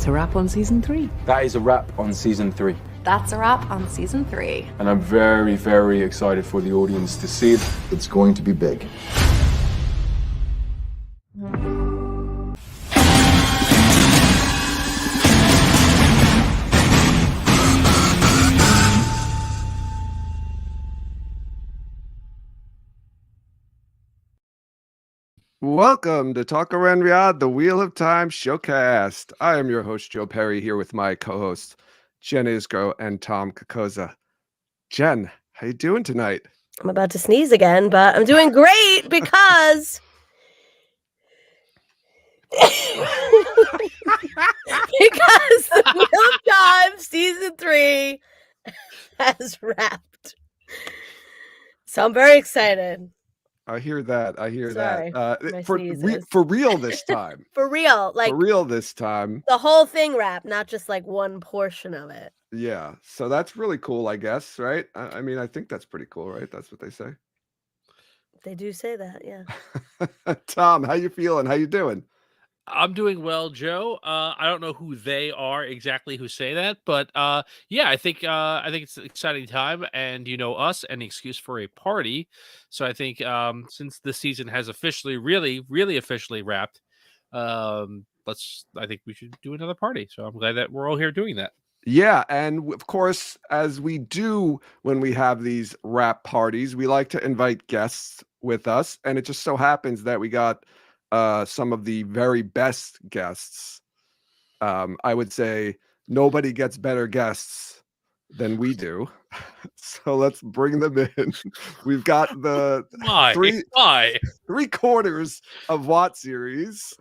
That's a wrap on season 3. That is a wrap on season 3. That's a wrap on season 3. And I'm very, very excited for the audience to see it. It's going to be big. Welcome to Talk Around Riyadh, the Wheel of Time showcast. I am your host, Joe Perry, here with my co-hosts, Jen Isgro and Tom Kokoza. Jen, how you doing tonight? I'm about to sneeze again, but I'm doing great because... because the Wheel of Time season 3 has wrapped. So I'm very excited. I hear that. Sorry, my For real this time. For real. Like, for real this time. the whole thing wrapped, not just like one portion of it. Yeah. So that's really cool, I guess, right? I mean, I think that's pretty cool, right? That's what they say. They do say that, yeah. Tom, how you feeling? How you doing? I'm doing well, Joe. I don't know who they are exactly who say that, but yeah, I think it's an exciting time, and you know us, an excuse for a party. So I think since the season has officially, really officially wrapped, I think we should do another party. So I'm glad that we're all here doing that. Yeah, and of course, as we do when we have these wrap parties, we like to invite guests with us, and it just so happens that we got some of the very best guests. I would say nobody gets better guests than we do. So let's bring them in. We've got the three quarters of Watt series.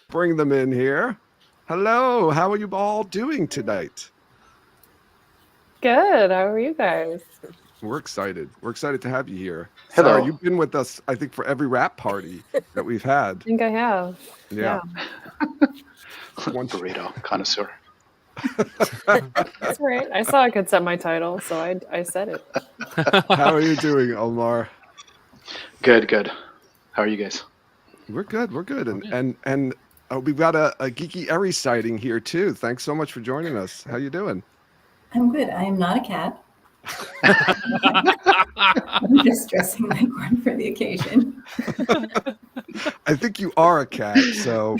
Bring them in here. Hello, how are you all doing tonight? Good. How are you guys? We're excited. We're excited to have you here. Hello. Sarah, you've been with us, I think, for every rap party that we've had. I think I have. Yeah. One burrito connoisseur. That's right. I saw I could set my title, so I said it. How are you doing, Omar? Good. How are you guys? We're good. And we've got a Geeky Eri sighting here too. Thanks so much for joining us. How you doing? I'm good. I am not a cat. I'm just dressing like one for the occasion. I think you are a cat, so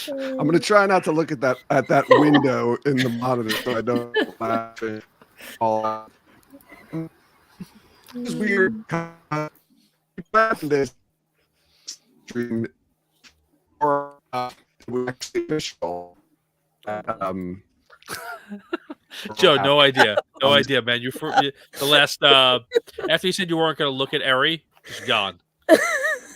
I'm going to try not to look at that window in the monitor so I don't laugh it all out. It's weird. This stream or official. Joe, no idea, man. The last after you said you weren't going to look at Eri, it's gone.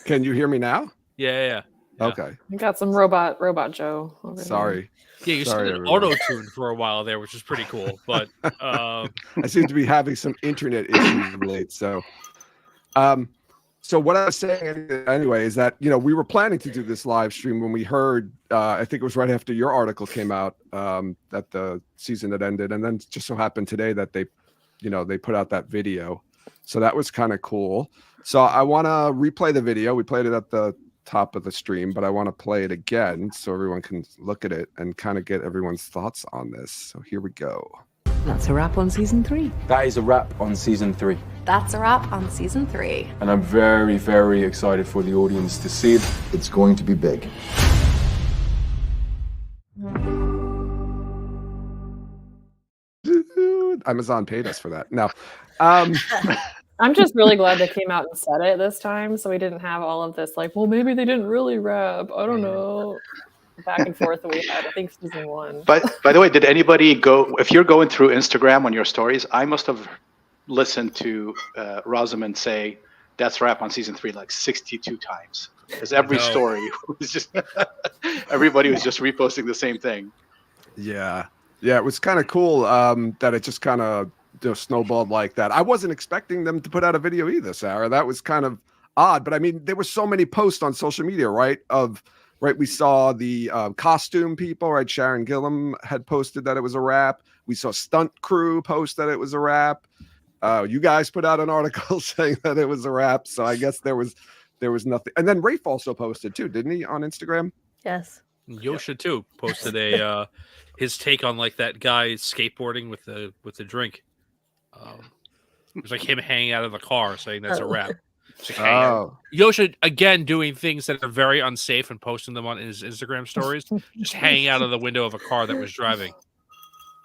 Can you hear me now? Yeah. Okay. You got some robot Joe. Over Sorry. Yeah, you said an auto-tune for a while there, which is pretty cool. But I seem to be having some internet issues late. So what I was saying anyway is that, we were planning to do this live stream when we heard, I think it was right after your article came out, that the season had ended. And then it just so happened today that they put out that video. So that was kind of cool. So I want to replay the video. We played it at the top of the stream, but I want to play it again so everyone can look at it and kind of get everyone's thoughts on this. So here we go. That's a wrap on season 3. That is a wrap on season 3. That's a wrap on season 3. And I'm very, very excited for the audience to see it. It's going to be big. Amazon paid us for that. Now, I'm just really glad they came out and said it this time, so we didn't have all of this like, well, maybe they didn't really rap. I don't know. Back and forth that we had, I think, season 1. But by the way, did anybody go? If you're going through Instagram on your stories, I must have listened to Rosamund say "That's Rap" on season 3 like 62 times, because every story was just everybody was just reposting the same thing. Yeah, it was kind of cool that it just kind of snowballed like that. I wasn't expecting them to put out a video either, Sarah. That was kind of odd, but I mean, there were so many posts on social media, right? We saw the costume people, right? Sharon Gillam had posted that it was a wrap. We saw Stunt Crew post that it was a wrap. You guys put out an article saying that it was a wrap. So I guess there was nothing. And then Rafe also posted too, didn't he, on Instagram? Yes. Yosha too posted a his take on like that guy skateboarding with the drink. It was like him hanging out of the car, saying that's a wrap. Yosha again doing things that are very unsafe and posting them on his Instagram stories, just hanging out of the window of a car that was driving.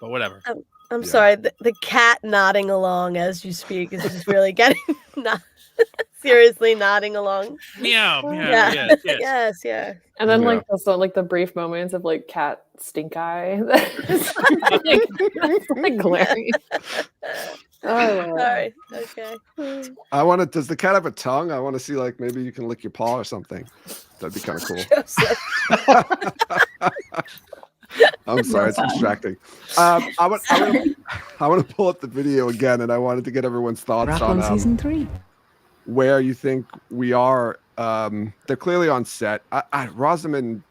But whatever. I'm sorry. The cat nodding along as you speak is just really getting seriously nodding along. Meow, meow. Yeah. Yes. yes. And then like the brief moments of like cat stink eye. That's like glaring. All right. Okay. Does the cat have a tongue? I want to see, like, maybe you can lick your paw or something. That'd be kind of cool. I'm sorry, it's distracting. I want to pull up the video again, and I wanted to get everyone's thoughts Wrap on season 3. where you think we are. They're clearly on set. Rosamund,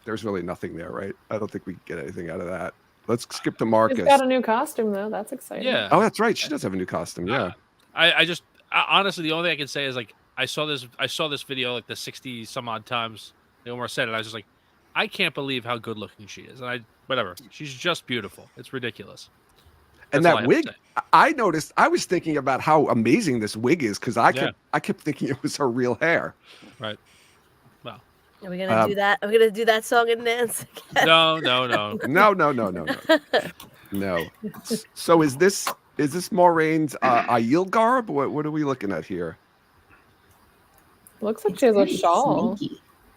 there's really nothing there, right? I don't think we can get anything out of that. Let's skip to Marcus. She's got a new costume though. That's exciting. Yeah. Oh, that's right. She does have a new costume. Yeah. I honestly, the only thing I can say is like I saw this video like the 60 some odd times. They almost said it. I was just like, I can't believe how good looking she is. And whatever. She's just beautiful. It's ridiculous. And that wig, I noticed. I was thinking about how amazing this wig is because I kept thinking it was her real hair. Right. Well, are we gonna do that? Are we gonna do that song and dance? No. No. So is this Maureen's Aiel garb? What are we looking at here? Looks like she has a shawl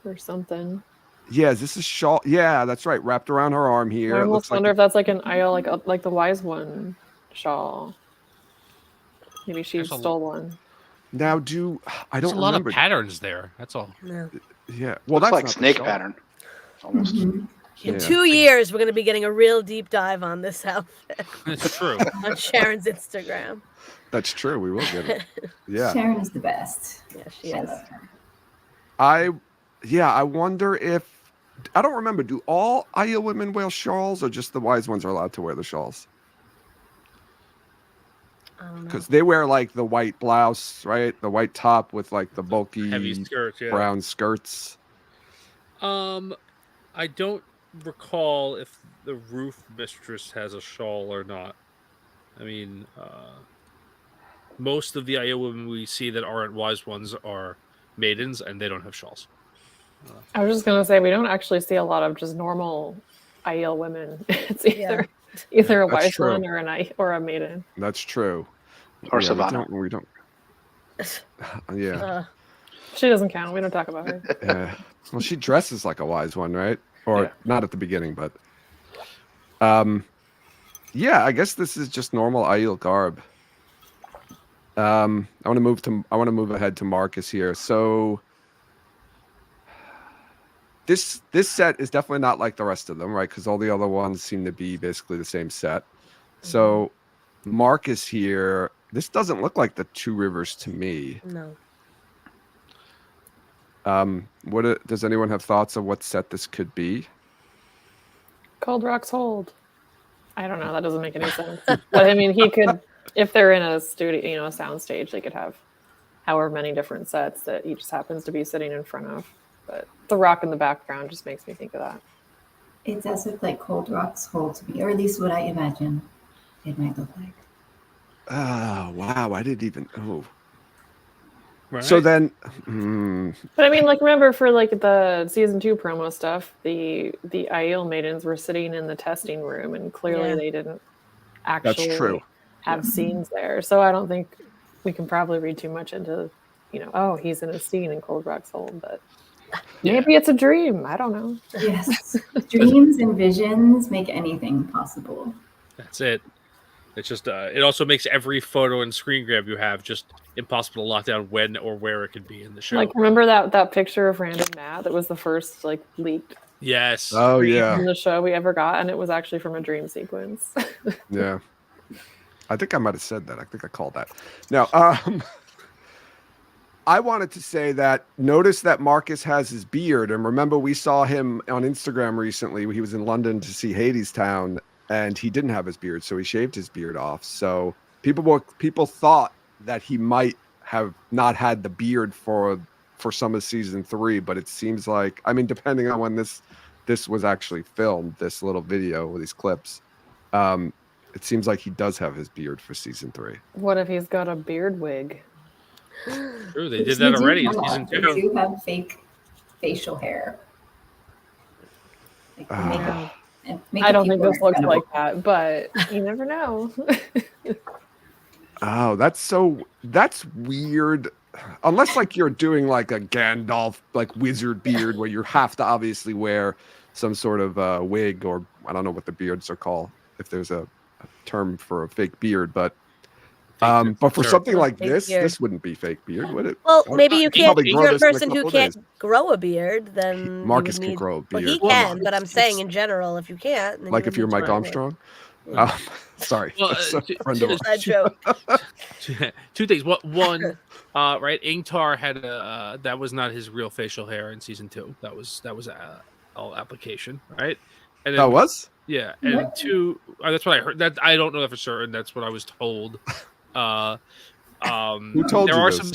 or something. Yeah, is this a shawl? Yeah, that's right. Wrapped around her arm here. I almost wonder if that's like an Aiel, like the wise one shawl. Maybe she stole one. Now, I don't There's a lot remember. of patterns there. That's all. No. Yeah, well, Looks that's like not snake the pattern. Almost. In 2 years, we're going to be getting a real deep dive on this outfit. It's true. On Sharon's Instagram. That's true. We will get it. Yeah. Sharon is the best. Yeah, she I is. love her. I wonder if I don't remember. Do all Aiel women wear shawls, or just the wise ones are allowed to wear the shawls? Because they wear like the white blouse, right? The white top with like the bulky Heavy skirts, brown skirts. I don't recall if the roof mistress has a shawl or not. I mean, most of the Aiel women we see that aren't wise ones are maidens, and they don't have shawls. I was just gonna say we don't actually see a lot of just normal Aiel women. It's either a wise one or a maiden. That's true. Or Savannah. We don't. Yeah. She doesn't count. We don't talk about her. Well, she dresses like a wise one, right? Or not at the beginning, but. Yeah, I guess this is just normal Aiel garb. I want to move ahead to Marcus here. So. This set is definitely not like the rest of them, right? Because all the other ones seem to be basically the same set. So Marcus here, this doesn't look like the Two Rivers to me. No. Does anyone have thoughts of what set this could be? Cold Rock's Hold. I don't know. That doesn't make any sense. But I mean, he could, if they're in a studio, a sound stage, they could have however many different sets that he just happens to be sitting in front of. But the rock in the background just makes me think of that. It does look like Cold Rock's Hold to me, or at least what I imagine it might look like. Oh, wow. I didn't even. Oh. Right. So then. But I mean, like, remember for like the season 2 promo stuff, the Aiel maidens were sitting in the testing room, and clearly they didn't actually have scenes there. So I don't think we can probably read too much into, he's in a scene in Cold Rock's Hold, but. Maybe it's a dream. I don't know. Yes. Dreams and visions make anything possible. That's it. It's just, it also makes every photo and screen grab you have just impossible to lock down when or where it could be in the show. Like, remember that picture of Rand and Matt that was the first, like, leaked Yes. Oh, yeah. from the show we ever got, and it was actually from a dream sequence. Yeah. I think I might have said that. I think I called that. Now, I wanted to say that notice that Marcus has his beard, and remember we saw him on Instagram recently. He was in London to see Hadestown, and he didn't have his beard, so he shaved his beard off. So people thought that he might have not had the beard for some of season 3, but it seems like, I mean, depending on when this this was actually filmed, this little video with these clips, it seems like he does have his beard for season 3. What if he's got a beard wig? True, they did that already in season 2. They do have fake facial hair. Like, I don't think this looks like that, but you never know. Oh, that's weird. Unless like you're doing like a Gandalf like wizard beard where you have to obviously wear some sort of wig, or I don't know what the beards are called, if there's a term for a fake beard, but for something like this wouldn't be fake beard, would it? Well, maybe you can't. If you're a this in a person who couple can't days. grow a beard, then Marcus you would can need, grow a Well, beard. he can, but I'm saying in general, if you can't, then Like you if would you're need to Mike grow a Armstrong. beard. Sorry. Well, That's a friend of ours. That joke. Two things. One, right? Ingtar had that was not his real facial hair in season 2. That was all application, right? And That was? Yeah, and 2. That's what I heard. That I don't know that for certain. That's what I was told. Who told there you are this? some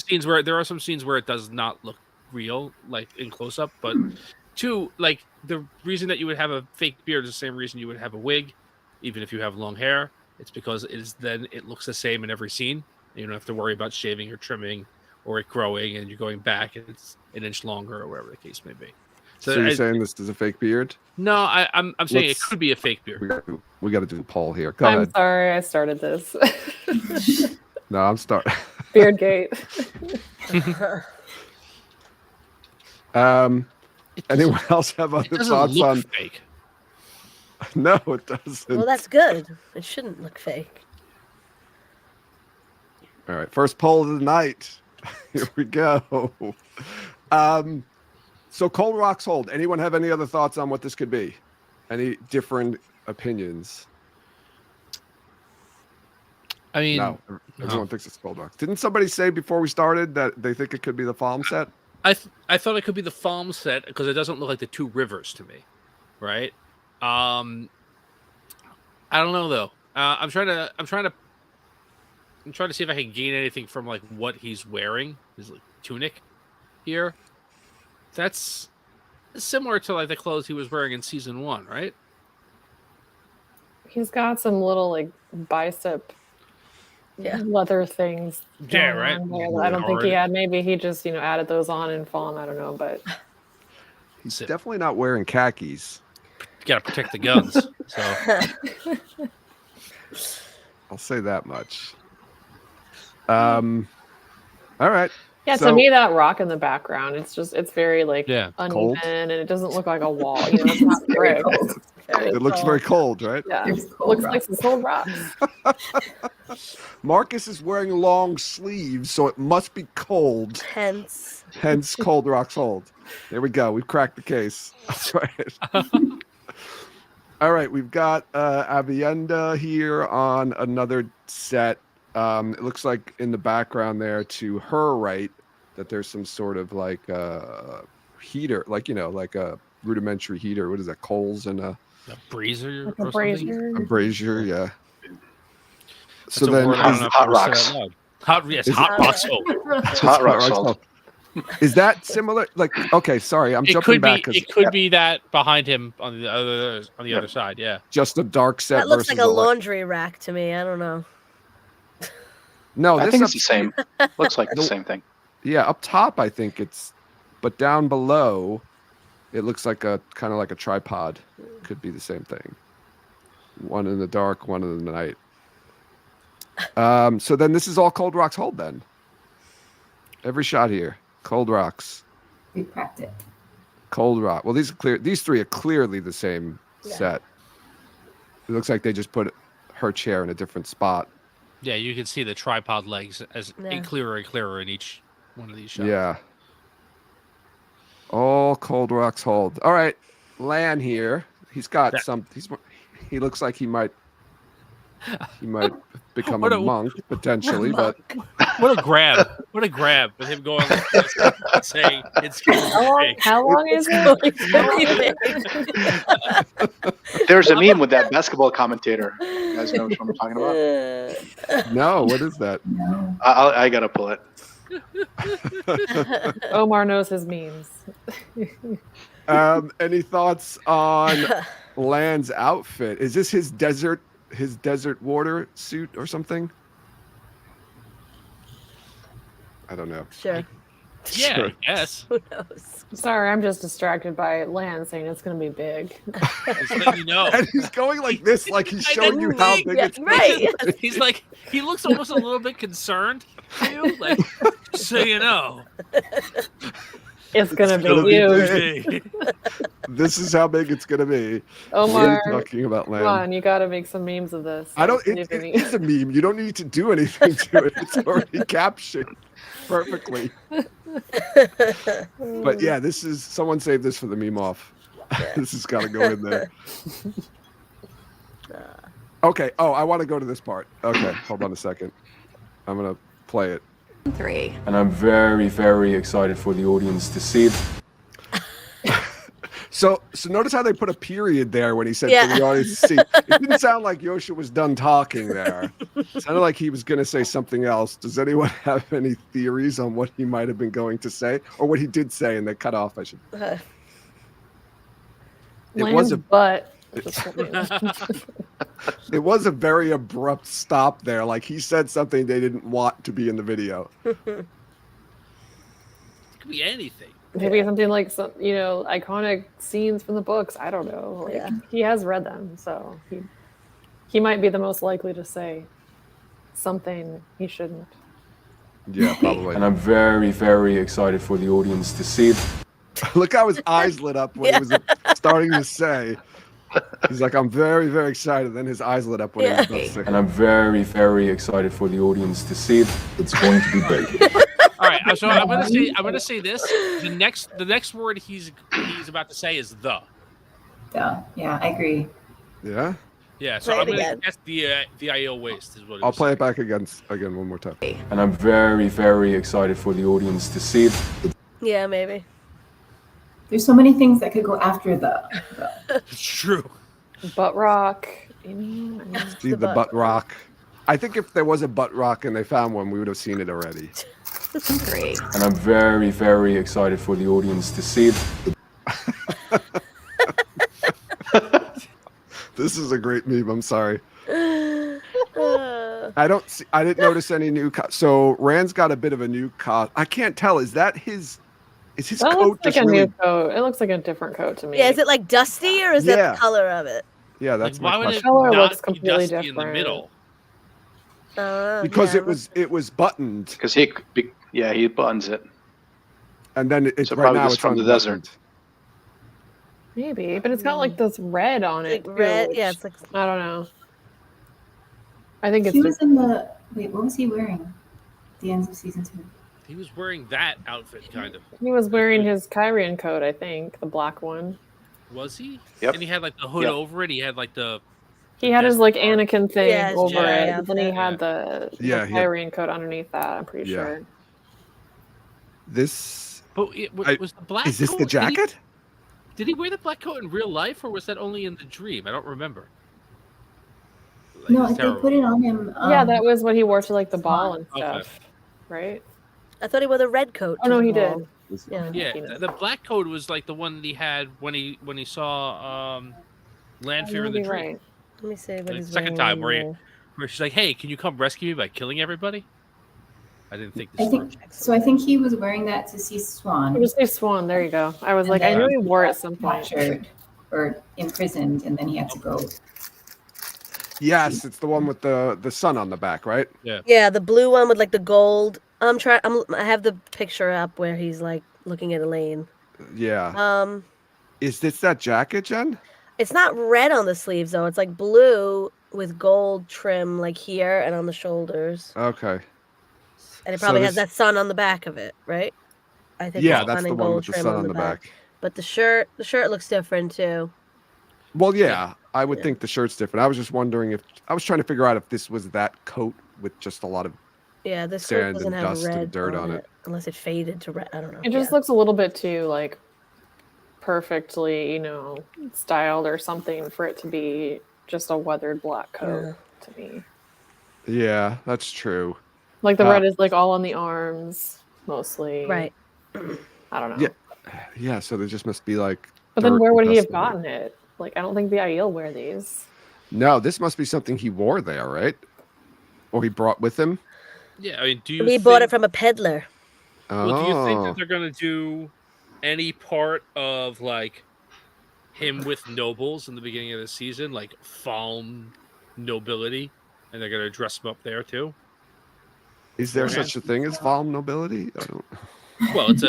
scenes where it does not look real, like in close up. But 2, like the reason that you would have a fake beard is the same reason you would have a wig, even if you have long hair. It's because it looks the same in every scene. You don't have to worry about shaving or trimming or it growing, and you're going back and it's an inch longer or whatever the case may be. So you're saying this is a fake beard? No, I'm saying it could be a fake beard. We got to do the poll here. Go I'm ahead. sorry, I started this. No, I'm starting. Beardgate. Anyone else have other thoughts on? Fake. No, it doesn't. Well, that's good. It shouldn't look fake. All right, first poll of the night. Here we go. So Cold Rocks hold. Anyone have any other thoughts on what this could be? Any different opinions? I mean, No, everyone thinks it's Cold Rocks. Didn't somebody say before we started that they think it could be the Falm set? I thought it could be the Falm set because it doesn't look like the 2 rivers to me, right? I don't know though. I'm trying to see if I can gain anything from like what he's wearing, his like, tunic here. That's similar to like the clothes he was wearing in season 1, right? He's got some little like bicep leather things. Yeah, going right. on there that I don't think he had. Maybe he just added those on in Falm. I don't know, but He's definitely not wearing khakis. You gotta protect the guns. So I'll say that much. All right. yeah, So- to me that rock in the background, it's very like uneven Cold. and it doesn't look like a wall. It's not brick. It looks very cold, right? Yeah, it looks like some cold rocks. Marcus is wearing long sleeves, so it must be cold. Hence Cold Rocks hold. There we go. We've cracked the case. That's right. All right, we've got Avienda here on another set. It looks like in the background there to her right that there's some sort of like heater, like like a rudimentary heater. What is that? Coals and a brazier. Like a brazier. A brazier, yeah. That's So a then word I don't know if hot I've ever said rocks. out loud. Hot, yes, Is it- hot rocks. It's hot rock salt. Is that similar? Like, okay, sorry, I'm It jumping could back be. because It could be that behind him on the other side. Yeah. just a dark set that looks versus like a light. laundry rack to me. I don't know. No, I this think up, it's the same. Looks like the same thing. yeah, up top I think it's, but down below, it looks like a kind of like a tripod. Could be the same thing. One in the dark, one in the night. So then this is all Cold Rocks hold then. Every shot here, Cold Rocks. We prepped it. Cold Rock. Well, these three are clearly the same set. It looks like they just put her chair in a different spot. Yeah, you can see the tripod legs as clearer and clearer in each one of these shots. Yeah. All Cold Rocks hold. All right, Lan here. He's got some. He looks like he might become What a a- monk potentially, but What a grab! What a grab with him going like this and saying it's fake. How long is it? There's a meme with that basketball commentator. You guys know what I'm talking about? no. What is that? I gotta pull it. Omar knows his memes. Any thoughts on Land's outfit? Is this his desert water suit or something? I don't know. Sure. Yeah, Sure. I guess. Who knows? Sorry, I'm just distracted by Lan saying it's going to be big. Just let you know. And he's going like this, like he's showing you how big it's right. He's like, he looks almost a little bit concerned too. Like, so you know, It's going to gonna be be huge. big. This is how big it's gonna be. Omar, We're talking about Land. come on, you got to make some memes of this. I don't. Believe in It me. is a meme. You don't need to do anything to it. It's already captured perfectly. But yeah, this is. Someone save this for the meme off. This has got to go in there. Okay. Oh, I want to go to this part. Okay, hold on a second. I'm gonna play it. 3. And I'm very, very excited for the audience to see it. So notice how they put a period there when he said Yeah. for the audience to see. It didn't sound like Yosha was done talking there. It sounded like he was going to say something else. Does anyone have any theories on what he might have been going to say, or what he did say and they cut off? I should. It was Lan's a. butt. It was a very abrupt stop there. Like he said something they didn't want to be in the video. it could be anything. Maybe something like some, iconic scenes from the books. I don't know. Like, he has read them, so he might be the most likely to say something he shouldn't. Yeah, probably. And I'm very, very excited for the audience to see it. Look how his eyes lit up when he was starting to say. He's like, I'm very, very excited. Then his eyes lit up when he was about to say. And I'm very, very excited for the audience to see it. It's going to be big. All right, so I'm gonna say this. The next word he's about to say is the. Duh. Yeah, I agree. Yeah. Yeah, so Play I'm it gonna again. guess the IO waste is what. I'll play it back again one more time. And I'm very, very excited for the audience to see it. Yeah, maybe. There's so many things that could go after the. It's true. Butt rock. See the butt rock. I think if there was a butt rock and they found one, we would have seen it already. 3. And I'm very, very excited for the audience to see it. This is a great meme. I'm sorry. Uh, I didn't notice any new. So Rand's got a bit of a new coat. I can't tell. Is that his? Is his That coat looks like just a really? new coat. It looks like a different coat to me. yeah, is it like dusty or is that Yeah. the color of it? Yeah, that's Like, why my would question. it Color not looks be completely dusty in the different. middle? Because yeah. it was buttoned, Because he buttons it. and then it's So right probably now just it's from the unbuttoned. desert. Maybe, but it's got like this red on it. Like red, too, yeah, which- it's like I don't know. I think it's He was in the. Wait, what was he wearing? At the end of season 2. He was wearing that outfit, kind of. he was wearing his Kyrian coat, I think, the black one. Was he? Yep. And he had like the hood Yep. over it. He had like the. He had his like Anakin thing Yeah, his over Jedi it, but then he outfit. had the Yeah, he had- Kyrian coat underneath that. I'm pretty Yeah. sure. This But it was the black. is this coat? the jacket? Did he wear the black coat in real life, or was that only in the dream? I don't remember. Like, No, it's they terrible. put it on him. Yeah, that was what he wore to like the ball and Okay. stuff, right? I thought he wore the red coat. Oh to no, the he ball. did. Yeah. Yeah, He knows. the black coat was like the one that he had when he saw Lanfear in the You'd be dream. right. Let me see what Like, he's second wearing time where there. where she's like, "Hey, can you come rescue me by killing everybody?" I didn't think I this. think so. I think he was wearing that to see Swan. It was a swan. There you go. I was And like, I then knew he wore it at got some point. captured or imprisoned, and then he had to go. Yes, it's the one with the sun on the back, right? Yeah, the blue one with like the gold. I have the picture up where he's like looking at Elaine. Yeah. Is this that jacket, Jen? It's not red on the sleeves though. It's like blue with gold trim like here and on the shoulders. Okay. And it So probably has this- that sun on the back of it, right? I think Yeah, it's that's sun the and one gold with the trim sun on on the back. But the shirt looks different too. Well, yeah, I would Yeah. think the shirt's different. I was just wondering I was trying to figure out if this was that coat with just a lot of. Yeah, this shirt Sand doesn't and have dust and red dirt on it. unless it faded to red. I don't know. It just looks a little bit too like perfectly, styled or something for it to be just a weathered black coat to me. Yeah, that's true. Like the red is like all on the arms mostly. right. I don't know. Yeah. Yeah, so there just must be like. But then where would he have dust in there. gotten it? Like, I don't think the Aiel wear these. No, this must be something he wore there, right? Or he brought with him. Yeah, I mean, do you? He bought it from a peddler. Well, do you think that Oh. they're gonna do any part of like him with nobles in the beginning of the season, like Falm nobility, and they're gonna dress him up there too? Is there Beforehand? such a thing as Falm nobility? I don't. Well, it's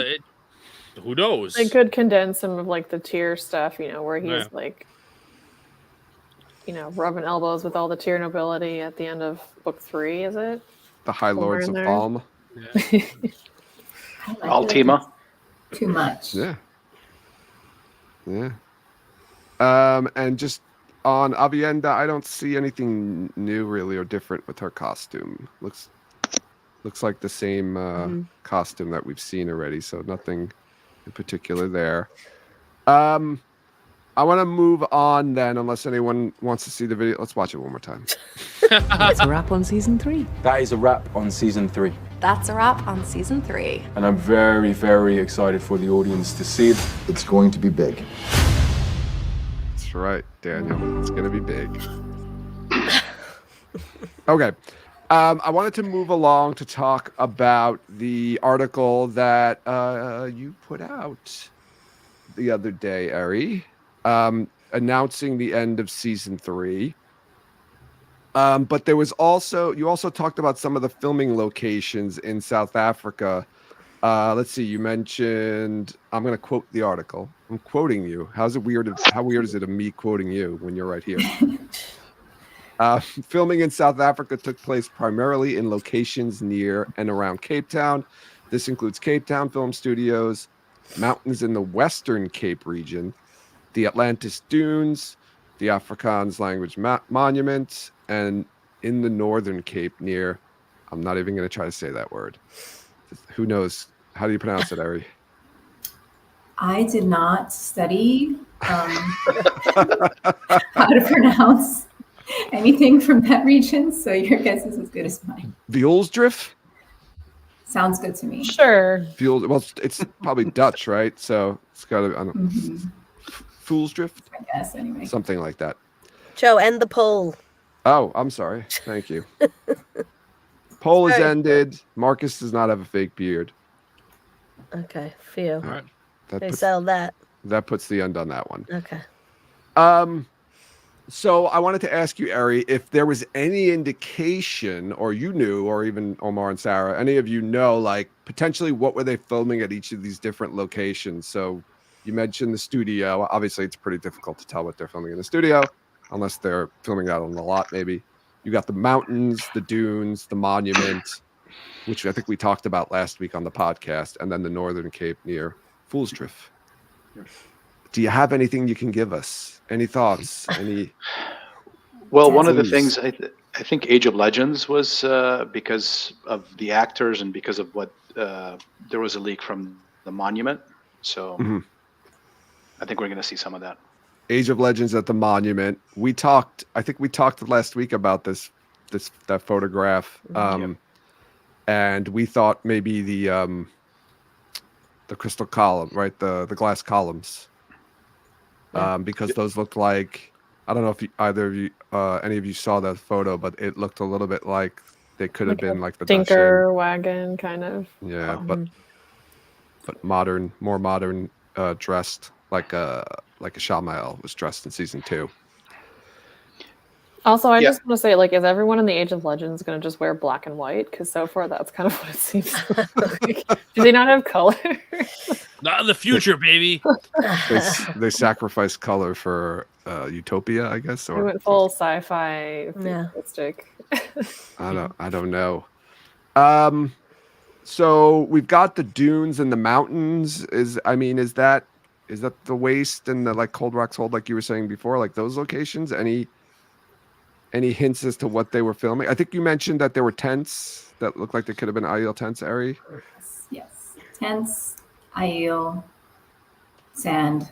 who knows? They could condense some of like the tier stuff, you know, where he's Yeah. like, you know, rubbing elbows with all the tier nobility at the end of book 3, is it? The High Somewhere Lords in of there. Falm. Yeah. I like Altima. it. Too much. Yeah. Yeah. And just on Avienda, I don't see anything new really or different with her costume. Looks like the same costume that we've seen already, so nothing in particular there. I want to move on then, unless anyone wants to see the video. Let's watch it one more time. That's a wrap on season 3. That is a wrap on season 3. That's a wrap on season 3. And I'm very, very excited for the audience to see it. It's going to be big. That's right, Daniel. It's gonna be big. Okay. I wanted to move along to talk about the article that you put out the other day, Ari, announcing the end of season 3. But there was you also talked about some of the filming locations in South Africa. Let's see, you mentioned, I'm going to quote the article. I'm quoting you. How weird is it of me quoting you when you're right here? Filming in South Africa took place primarily in locations near and around Cape Town. This includes Cape Town Film Studios, mountains in the Western Cape region, the Atlantis Dunes, the Afrikaans language monument, and in the Northern Cape near, I'm not even going to try to say that word. Who knows? How do you pronounce it, Ari? I did not study how to pronounce anything from that region, so your guess is as good as mine. Violsdrift? Sounds good to me. Sure. Well, it's probably Dutch, right? So it's got to, I don't know. Foolsdrift? I guess, anyway. Something like that. Joe, end the poll. Oh, I'm sorry. Thank you. Poll is Sorry. ended. Marcus does not have a fake beard. Okay, phew. All right. They sell that. That puts the end on that one. Okay. So I wanted to ask you, Ari, if there was any indication, or you knew, or even Omar and Sarah, any of you know, like potentially what were they filming at each of these different locations? So you mentioned the studio. Obviously, it's pretty difficult to tell what they're filming in the studio, unless they're filming out on the lot, maybe. You got the mountains, the dunes, the monument, which I think we talked about last week on the podcast, and then the Northern Cape near Foolsdrift. Do you have anything you can give us? Any thoughts? Any? Well, one of the things I think Age of Legends was because of the actors and because of what there was a leak from the monument. So I think we're going to see some of that. Age of Legends at the monument. I think we talked last week about that photograph. And we thought maybe the crystal column, right? The glass columns. Because those looked like, I don't know if any of you saw that photo, but it looked a little bit like they could have been like the Tinker wagon kind of. Yeah, but more modern, dressed like a Shamael was dressed in season 2. Also, I just want to say, like, is everyone in the Age of Legends going to just wear black and white? Because so far, that's kind of what it seems like. Do they not have color? Not in the future, baby. They sacrifice color for Utopia, I guess. They Or went full sci-fi futuristic. I don't know. So we've got the dunes and the mountains. Is that the waste and the like Cold Rocks Hold, like you were saying before, like those locations? Any hints as to what they were filming? I think you mentioned that there were tents that looked like they could have been Aiel tents, Ari. Yes. Tents, Aiel, sand.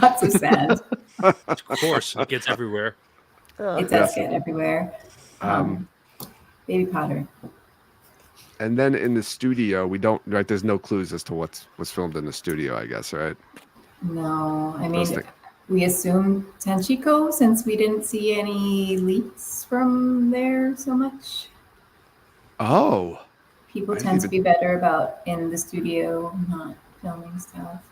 Lots of sand. Of course, it gets everywhere. It does get everywhere. Baby powder. And then in the studio, we don't, right? There's no clues as to what's filmed in the studio, I guess, right? No, I mean, we assume Tenchiko since we didn't see any leaks from there so much. Oh. People tend to be better about in the studio, not filming stuff.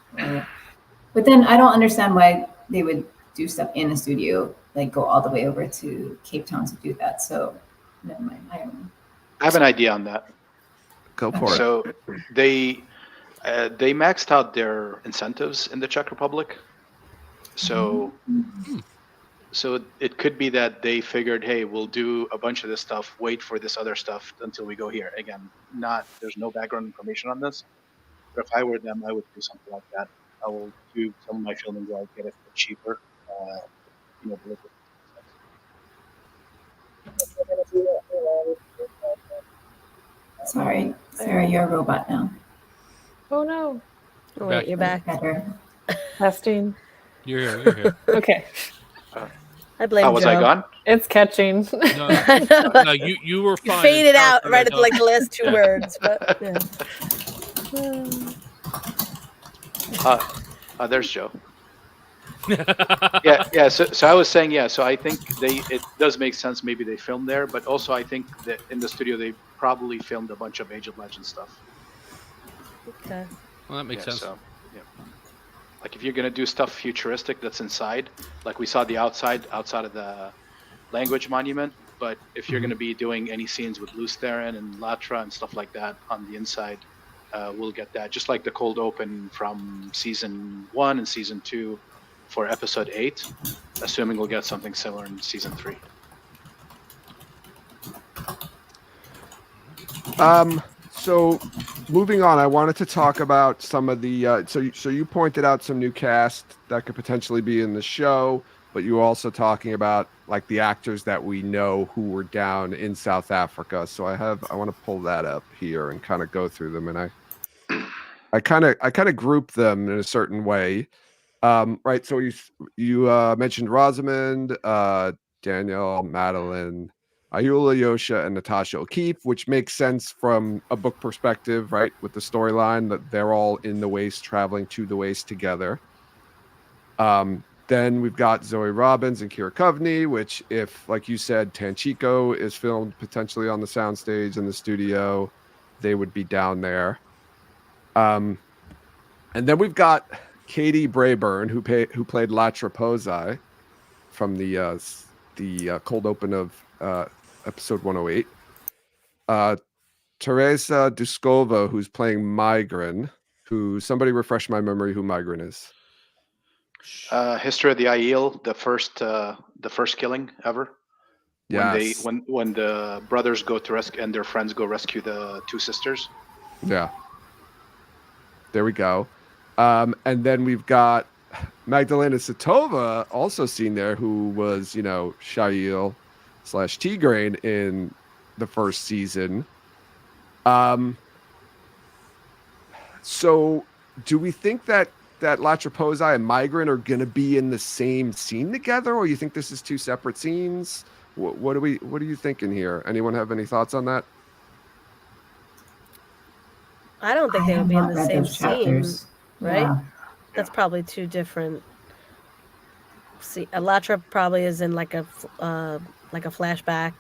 But then I don't understand why they would do stuff in a studio, like go all the way over to Cape Town to do that. So never mind. I don't know. I have an idea on that. Go for it. So they maxed out their incentives in the Czech Republic. So so it could be that they figured, hey, we'll do a bunch of this stuff, wait for this other stuff until we go here. Again, there's no background information on this. But if I were them, I would do something like that. I will do some of my filming where I get it for cheaper. Sorry, Sarah, you're a robot now. Oh no. Oh, wait, you're back. Better. Testing. You're here. Okay. I blame Joe. Was I gone? It's catching. No, you were fine. You faded out right at like the last two words, but yeah. There's Joe. yeah. So I was saying, So I think it does make sense. Maybe they filmed there, but also I think that in the studio they probably filmed a bunch of Age of Legends stuff. Okay. Well, that makes sense. So, like if you're gonna do stuff futuristic that's inside, like we saw the outside of the language monument, but if you're gonna be doing any scenes with Luz Theron and Latra and stuff like that on the inside, we'll get that. Just like the cold open from season 1 and season 2 for episode 8, assuming we'll get something similar in season 3. So moving on, I wanted to talk about some of the so you pointed out some new cast that could potentially be in the show, but you were also talking about like the actors that we know who were down in South Africa. So I want to pull that up here and kind of go through them, and I kind of group them in a certain way. Right, so you mentioned Rosamund, Danielle, Madeline, Ayula, Yosha, and Natasha O'Keefe, which makes sense from a book perspective, right? With the storyline that they're all in the Waste, traveling to the Waste together. Then we've got Zoe Robbins and Kira Coveney, which, if, like you said, Tanchiko is filmed potentially on the soundstage in the studio, they would be down there. And then we've got Katie Brayburn, who played Latra Pozai from the cold open of episode 108. Teresa Duskova, who's playing Migran, who somebody refresh my memory who Migran is. History of the Aiel, the first killing ever. Yes. When the brothers go to rescue and their friends go rescue the two sisters. Yeah. There we go. And then we've got Magdalena Satova also seen there, who was, Shail / Tigraine in the first season. So do we think that Latra Pozai and Migran are going to be in the same scene together, or you think this is two separate scenes? What are you thinking here? Anyone have any thoughts on that? I don't think they would be in the same scene, right? Yeah. That's probably two different. See, Latra probably is in like a flashback,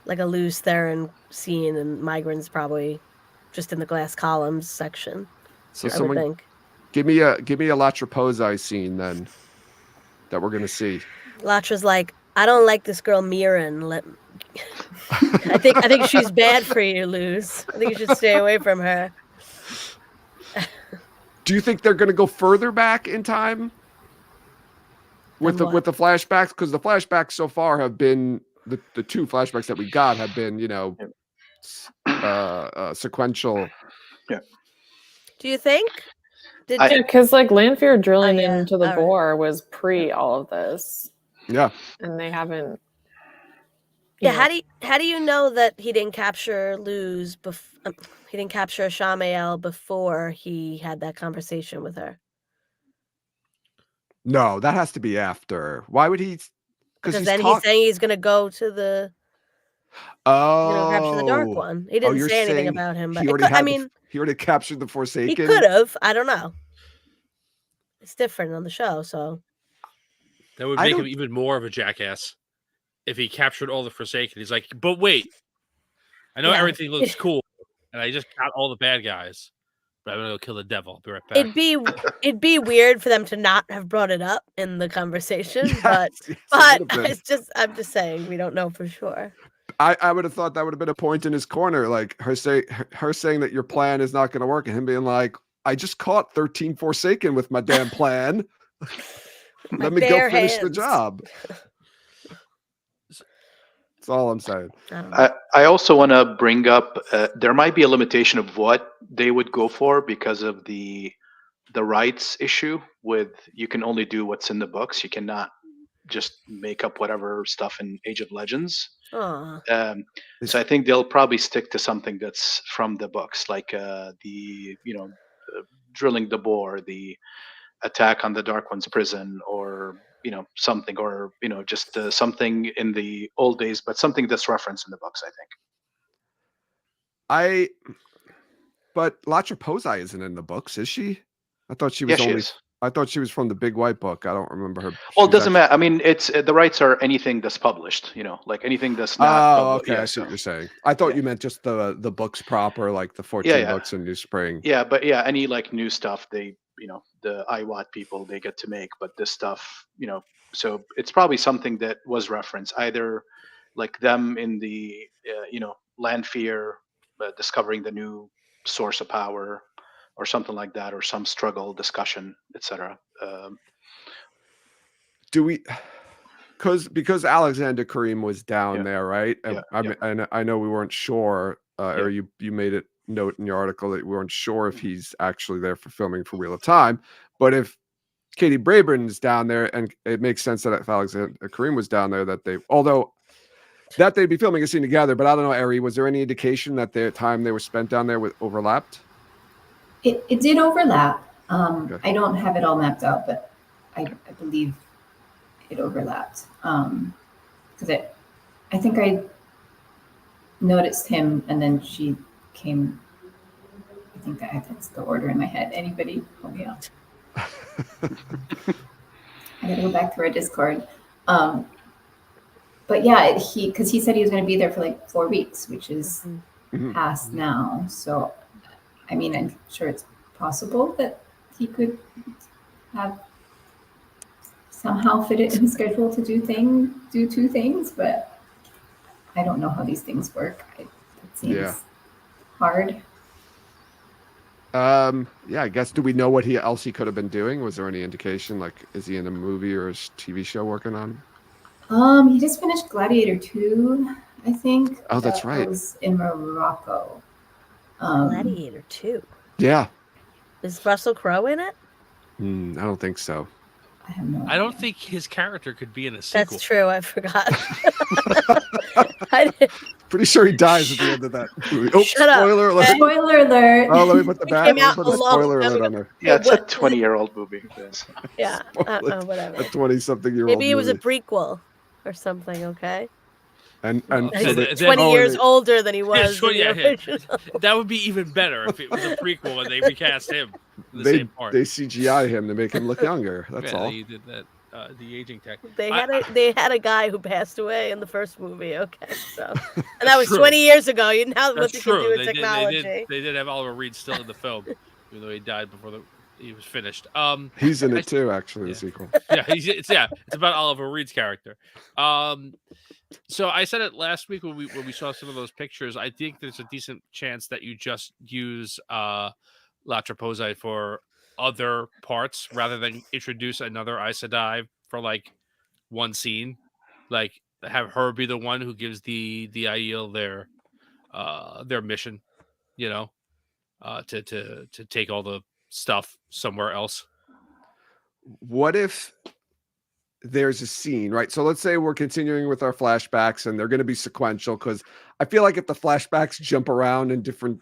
like a Luz Theron scene, and Migran's probably just in the glass columns section. So someone give me a Latra Pozai scene then that we're gonna see. Latra's like, I don't like this girl Miran. I think she's bad for you, Luz. I think you should stay away from her. Do you think they're going to go further back in time with the flashbacks? Because the flashbacks so far have been the two flashbacks that we got have been sequential. Yeah. Do you think? Because like Lanfear drilling into the bore was pre all of this. Yeah. And they haven't. Yeah. How do you know that he didn't capture Luz he didn't capture Shamael before he had that conversation with her? No, that has to be after. Why would he? Because then he's saying he's going to go to the. Oh, capture the Dark One. He didn't you're say anything saying about him, but he already he already captured the Forsaken. he could have. I don't know. It's different on the show, so that would make him even more of a jackass if he captured all the Forsaken. He's like, but wait, I know everything looks cool, and I just got all the bad guys, but I'm gonna go kill the devil. I'll be right back. It'd be weird for them to not have brought it up in the conversation, but I'm just saying we don't know for sure. I would have thought that would have been a point in his corner, like her saying that your plan is not going to work, and him being like, "I just caught 13 Forsaken with my damn plan. Let me go finish the job." That's all I'm saying. I also want to bring up there might be a limitation of what they would go for because of the rights issue with you can only do what's in the books. You cannot just make up whatever stuff in Age of Legends. So I think they'll probably stick to something that's from the books, like drilling the boar, the attack on the Dark One's prison, or something, or just something in the old days, but something that's referenced in the books, I think. But Latra Pozai isn't in the books, is she? I thought she was only. I thought she was from the Big White Book. I don't remember her. Well, it doesn't matter. I mean, it's the rights are anything that's published. Like anything that's not. Okay, I see what you're saying. I thought you meant just the books proper, like the 14 books in New Spring. Yeah, but any like new stuff they the IWAT people they get to make, but this stuff so it's probably something that was referenced either like them in the Lanfear discovering the new source of power, or something like that, or some struggle, discussion, etc. Do we? Because Alexander Kareem was down there, right? And I know we weren't sure, or you made it note in your article that we weren't sure if he's actually there for filming for Wheel of Time. But if Katie Braben's down there, and it makes sense that if Alexander Kareem was down there, that they'd be filming a scene together. But I don't know, Ari, was there any indication that their time they were spent down there overlapped? It did overlap. I don't have it all mapped out, but I believe it overlapped. Because I think I noticed him, and then she came. I think that's the order in my head. Anybody help me out? I gotta go back to our Discord. But yeah, because he said he was going to be there for like 4 weeks, which is past now. So, I mean, I'm sure it's possible that he could have somehow fit it in his schedule to do 2 things, but I don't know how these things work. It seems hard. I guess, do we know what else he could have been doing? Was there any indication? Like, is he in a movie or a TV show working on? He just finished Gladiator 2, I think. Oh, that's right. It was in Morocco. Gladiator 2. Yeah. Is Russell Crowe in it? I don't think so. I have no idea. I don't think his character could be in a sequel. That's true. I forgot. Pretty sure he dies at the end of that movie. Oh, Shut up. spoiler alert. Spoiler alert. Oh, let me put the spoiler alert on there. Yeah, it's a 20-year-old movie. Yes. Yeah, whatever. A 20-something-year-old Maybe it was a movie. prequel or something, okay? And he's 20 years older than he was. That would be even better if it was a prequel and they recast him in the same part. They CGI him to make him look younger. That's all. They did that. The aging tech. They had a guy who passed away in the first movie. Okay, so and that was 20 years ago. You know what you can do with technology. They did have Oliver Reed still in the film, even though he died before he was finished. He's in it too, actually. The sequel. Yeah, it's about Oliver Reed's character. So I said it last week when we saw some of those pictures. I think there's a decent chance that you just use Latra Pozai for other parts rather than introduce another Aes Sedai for like one scene. Like have her be the one who gives the Aiel their mission, to take all the stuff somewhere else. What if there's a scene, right? So let's say we're continuing with our flashbacks and they're going to be sequential, because I feel like if the flashbacks jump around in different,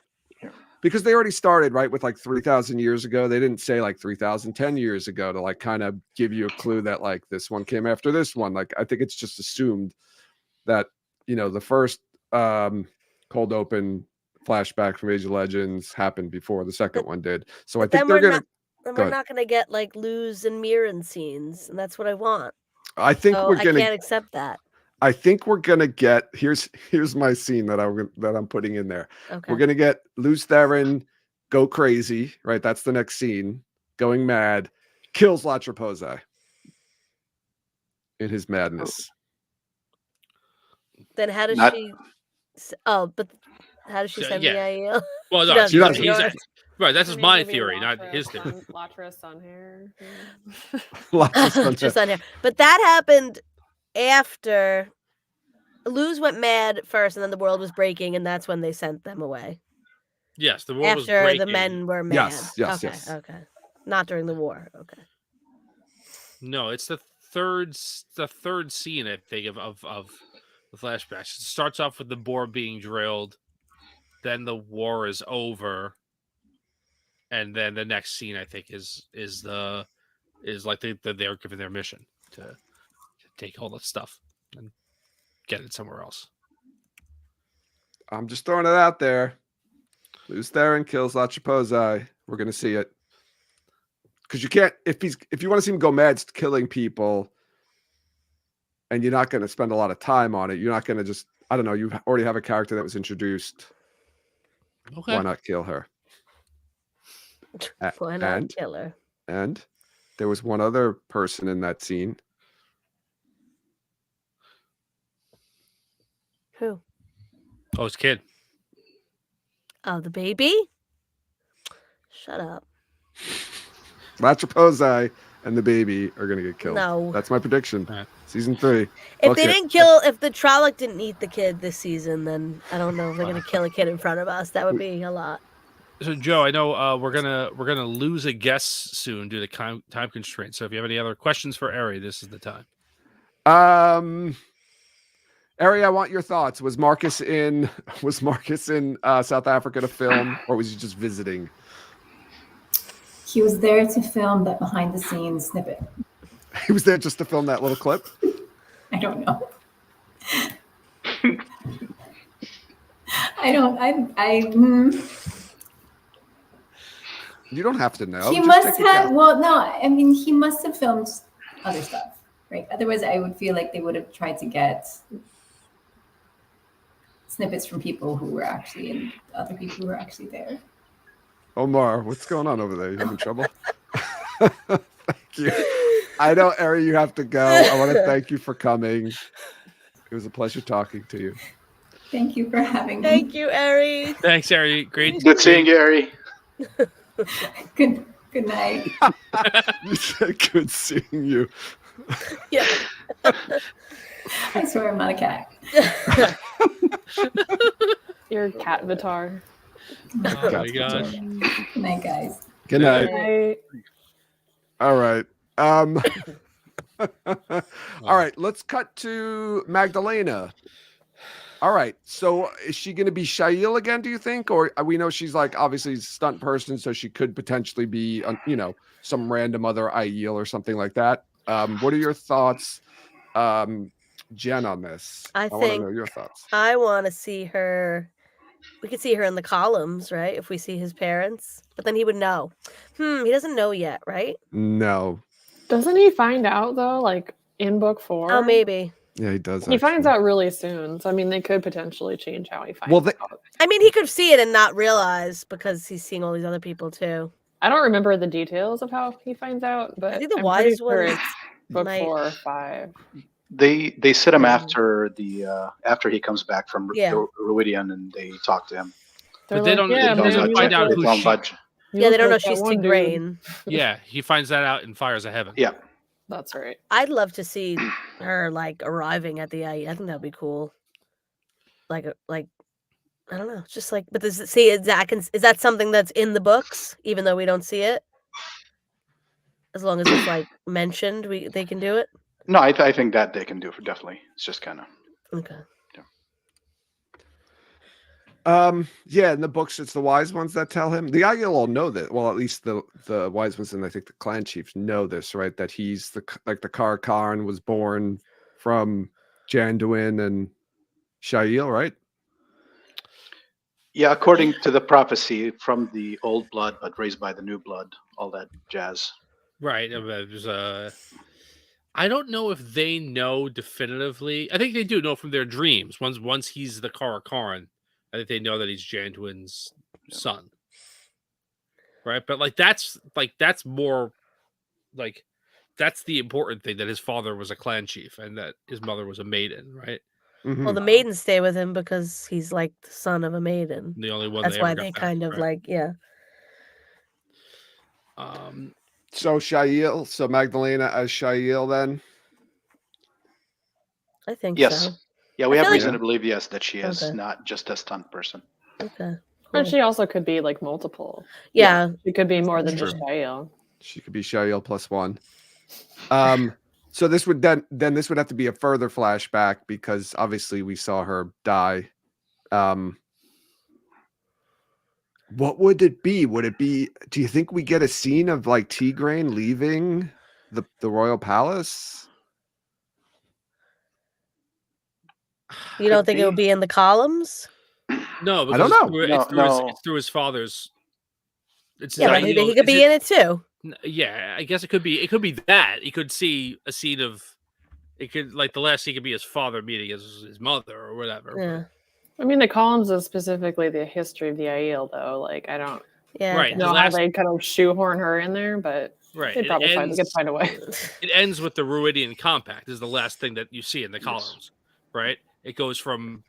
because they already started, right, with like 3,000 years ago. They didn't say like 3,010 years ago to like kind of give you a clue that like this one came after this one. Like, I think it's just assumed that, the first cold open flashback from Age of Legends happened before the second one did. So I But think then they're we're gonna. not. Then Go we're ahead. not gonna get like Luz and Mirren scenes, and that's what I want. I think So we're I gonna. can't accept that. I think we're gonna get. Here's my scene that I'm putting in there. Okay. We're gonna get Luz Theron go crazy. Right. That's the next scene. Going mad, kills La Trapozai in his madness. Then how does Not- she? Oh, but how does she So, send yeah. the IEL? Well, She no, doesn't. doesn't. right. That's just Maybe my it'll be theory, not Latras his theory. Latras on hair. Just on here. But that happened after Luz went mad first, and then the world was breaking, and that's when they sent them away. Yes, the world was After breaking. the men were mad. Yes, Okay. yes. Okay. Not during the war. Okay. No, it's the third scene, I think, of the flashbacks. It starts off with the boar being drilled, then the war is over, and then the next scene, I think, is like they're given their mission to take all that stuff and get it somewhere else. I'm just throwing it out there. Luz Theron kills La Trapozai. We're gonna see it. Because you can't, if you want to see him go mad killing people, and you're not going to spend a lot of time on it, you're not going to just, I don't know, you already have a character that was introduced. Okay. Why not kill her? Why not kill her? And there was one other person in that scene. Who? Oh, his kid. Oh, the baby? Shut up. La Trapozai and the baby are going to get killed. No. That's my prediction. Right. Season 3. If they didn't kill, if the Trolloc didn't eat the kid this season, then I don't know if they're gonna kill a kid in front of us. That would be a lot. So, Joe, I know we're gonna lose a guest soon due to time constraints. So, if you have any other questions for Ari, this is the time. Ari, I want your thoughts. Was Marcus in South Africa to film, or was he just visiting? He was there to film that behind the scenes snippet. He was there just to film that little clip? I don't know. You don't have to know. He Just must take a guess. have, well, no, I mean, he must have filmed other stuff, right? Otherwise, I would feel like they would have tried to get snippets from people who were actually in, other people who were actually there. Omar, what's going on over there? You having trouble? Thank you. I know, Ari, you have to go. I want to thank you for coming. It was a pleasure talking to you. Thank you for having me. Thank you, Ari. Thanks, Ari. Great. Good seeing you, Ari. Good night. You said good seeing you. Yeah. I swear I'm not a cat. Your cat avatar. Oh my gosh. Good night, guys. Good night. Right. All right. All right, let's cut to Magdalena. All right, so is she going to be Shail again, do you think? Or we know she's like obviously a stunt person, so she could potentially be, some random other Aiel or something like that. What are your thoughts, Jen, on this? I want to think know your thoughts. I want to see her. We could see her in the columns, right? If we see his parents, but then he would know. He doesn't know yet, right? No. Doesn't he find out though, like in book 4? Oh, maybe. Yeah, he does. He finds out really soon. So I mean, they could potentially change how he finds out. I mean, he could see it and not realize because he's seeing all these other people too. I don't remember the details of how he finds out, but I think the I'm wise pretty sure one it's book might- 4 or 5. They sit him after after he comes back from Yeah. Ruidian, and they talk to him. They're But they don't. yeah, He doesn't man, find out They who don't she. budge. you Yeah, they look don't know like that she's one dude. Tigraine. Yeah, he finds that out in Fires of Heaven. Yeah. That's right. I'd love to see her like arriving at the IE. I think that'd be cool. Like I don't know, just like. But is that something that's in the books, even though we don't see it? As long as it's like mentioned, they can do it. No, I think that they can do it definitely. It's just kind of. Okay. Yeah, in the books, it's the wise ones that tell him. The Aiel all know that. Well, at least the wise ones, and I think the clan chiefs know this, right? That he's the Karakarn was born from Janduin and Shail, right? Yeah, according to the prophecy, from the old blood, but raised by the new blood, all that jazz. Right. I don't know if they know definitively. I think they do know from their dreams. Once he's the Karakoran, I think they know that he's Janduin's son. Right, but that's more like that's the important thing, that his father was a clan chief and that his mother was a maiden, right? Well, the maidens stay with him because he's like the son of a maiden. The only one. That's they why ever they got kind back, of right? like, yeah. So Shail, so Magdalena as Shail then? I think Yes. so. Yeah, we I have feel reason like- to believe, yes, that she is Okay. not just a stunt person. Okay. And she also could be like multiple. Yeah. She could be more than True. just Shail. She could be Shail plus one. So this would then this would have to be a further flashback because obviously we saw her die. What would it be? Would it be? Do you think we get a scene of like Tigraine leaving the royal palace? You don't think it would be in the columns? No, because I don't know. It's through his father's. It's Yeah, but he could be in it too. Yeah, I guess it could be. It could be that he could see a scene of. It could like the last scene could be his father meeting his mother or whatever. Yeah. I mean, the columns is specifically the history of the Aiel, though. Like, I don't Right, know how they kind of shoehorn her in there, but Right, they'd probably they could find a way. It ends with the Ruidian Compact. Is the last thing that you see in the columns, right? It goes from,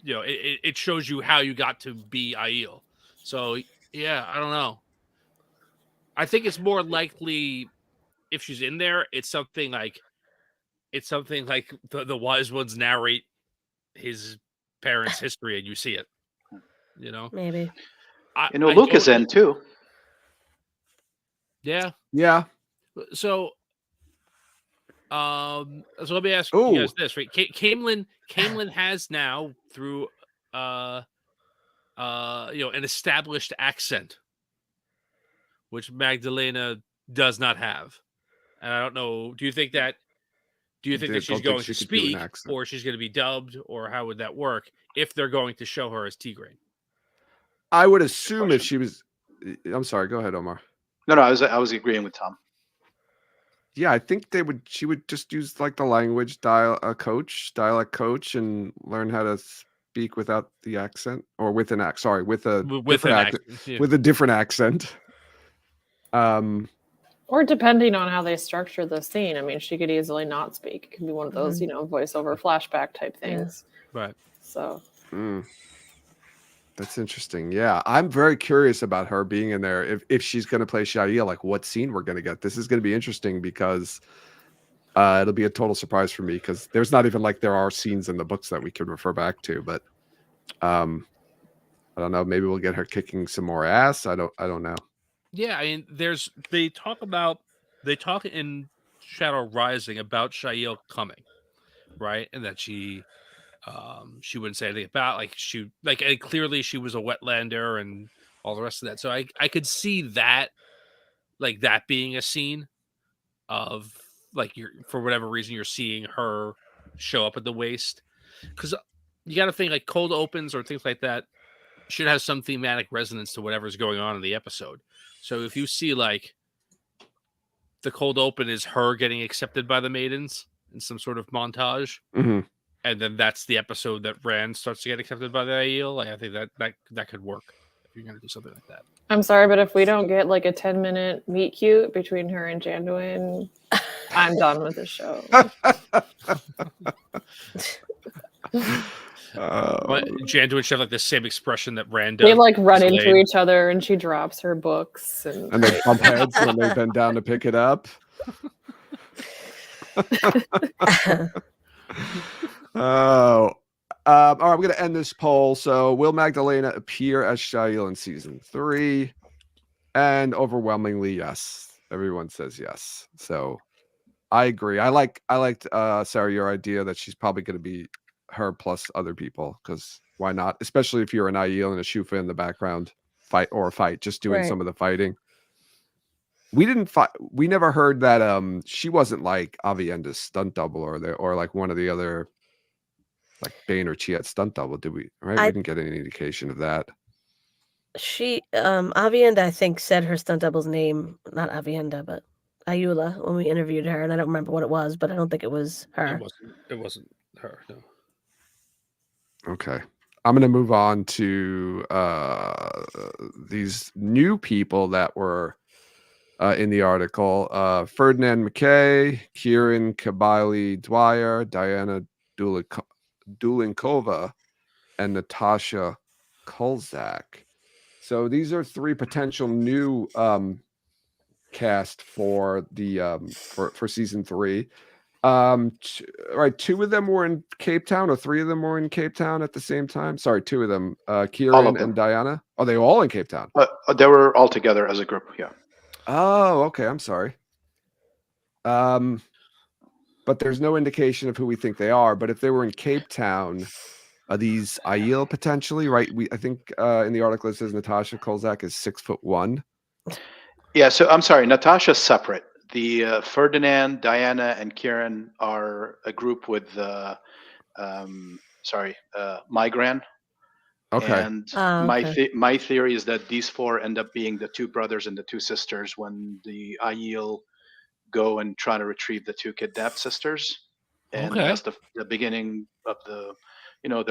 it shows you how you got to be Aiel. So yeah, I don't know. I think it's more likely if she's in there, it's something like the wise ones narrate his parents' history and you see it. Maybe. Luke is in too. Yeah. Yeah. So let me ask you guys this, right? Camelin has now through an established accent, which Magdalena does not have. And I don't know, do you think that she's going to speak or she's going to be dubbed, or how would that work if they're going to show her as Tigraine? I would assume if she was I'm sorry, go ahead, Omar. No, I was agreeing with Tom. Yeah, I think she would just use like the language dialect coach and learn how to speak without the accent or with an accent. With a different accent. Or depending on how they structure the scene, I mean, she could easily not speak. It could be one of those, voiceover flashback type things. Yeah. Right. So. That's interesting. Yeah, I'm very curious about her being in there. If she's going to play Shail, like what scene we're going to get. This is going to be interesting because it'll be a total surprise for me because there's not even like there are scenes in the books that we could refer back to. But I don't know. Maybe we'll get her kicking some more ass. I don't know. Yeah, I mean, they talk in Shadow Rising about Shail coming, right, and that she wouldn't say anything about and clearly she was a wetlander and all the rest of that. So I could see that, like that being a scene of like for whatever reason you're seeing her show up at the waist, because you got to think like cold opens or things like that should have some thematic resonance to whatever's going on in the episode. So if you see like the cold open is her getting accepted by the maidens in some sort of montage. Mm-hmm. And then that's the episode that Rand starts to get accepted by the Aiel. Like, I think that could work if you're going to do something like that. I'm sorry, but if we don't get like a 10-minute meet cute between her and Janduin, I'm done with the show. Janduin should have like the same expression that Rand does. They like run into each other and she drops her books. And they bump heads when they bend down to pick it up. All right, I'm going to end this poll. So, will Magdalena appear as Shail in season 3? And overwhelmingly, yes. Everyone says yes. So, I agree. I liked Sarah, your idea that she's probably going to be her plus other people, because why not? Especially if you're an Aiel and a Shufa in the background, fight, just doing some of the fighting. We didn't fight. We never heard that she wasn't like Avienda's stunt double or like one of the other like Bane or Chi at stunt double, did we? Right, we didn't get any indication of that. She, Avienda, I think, said her stunt double's name, not Avienda, but Ayula, when we interviewed her, and I don't remember what it was, but I don't think it was her. It wasn't her, no. Okay. I'm going to move on to these new people that were in the article. Ferdinand McKay, Kieran Kabili Dwyer, Diana Dulinkova, and Natasha Kolzak. So these are 3 potential new cast for the for season 3. Right, 2 of them were in Cape Town, or 3 of them were in Cape Town at the same time. Sorry, 2 of them. Kieran and Diana. Are they all in Cape Town? They were all together as a group. Yeah. Oh, okay. I'm sorry. But there's no indication of who we think they are. But if they were in Cape Town, are these Aiel potentially? Right. I think in the article it says Natasha Kolzak is 6'1". Yeah. So I'm sorry, Natasha's separate. The Ferdinand, Diana, and Kieran are a group with Migran. Okay. And okay. my theory is that these 4 end up being the 2 brothers and the 2 sisters when the Aiel go and try to retrieve the 2 kidnapped sisters. And that's the beginning of the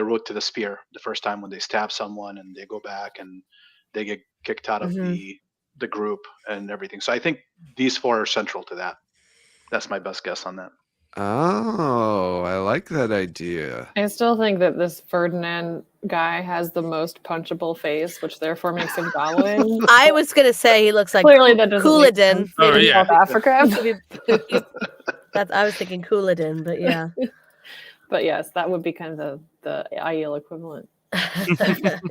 road to the spear. The first time when they stab someone and they go back and they get kicked out of the group and everything. So I think these 4 are central to that. That's my best guess on that. Oh, I like that idea. I still think that this Ferdinand guy has the most punchable face, which therefore makes him Gawain. I was gonna say he looks like Clearly that doesn't make Couladin. sense. In South Africa. I was thinking Couladin, but yeah. But yes, that would be kind of the Aiel equivalent.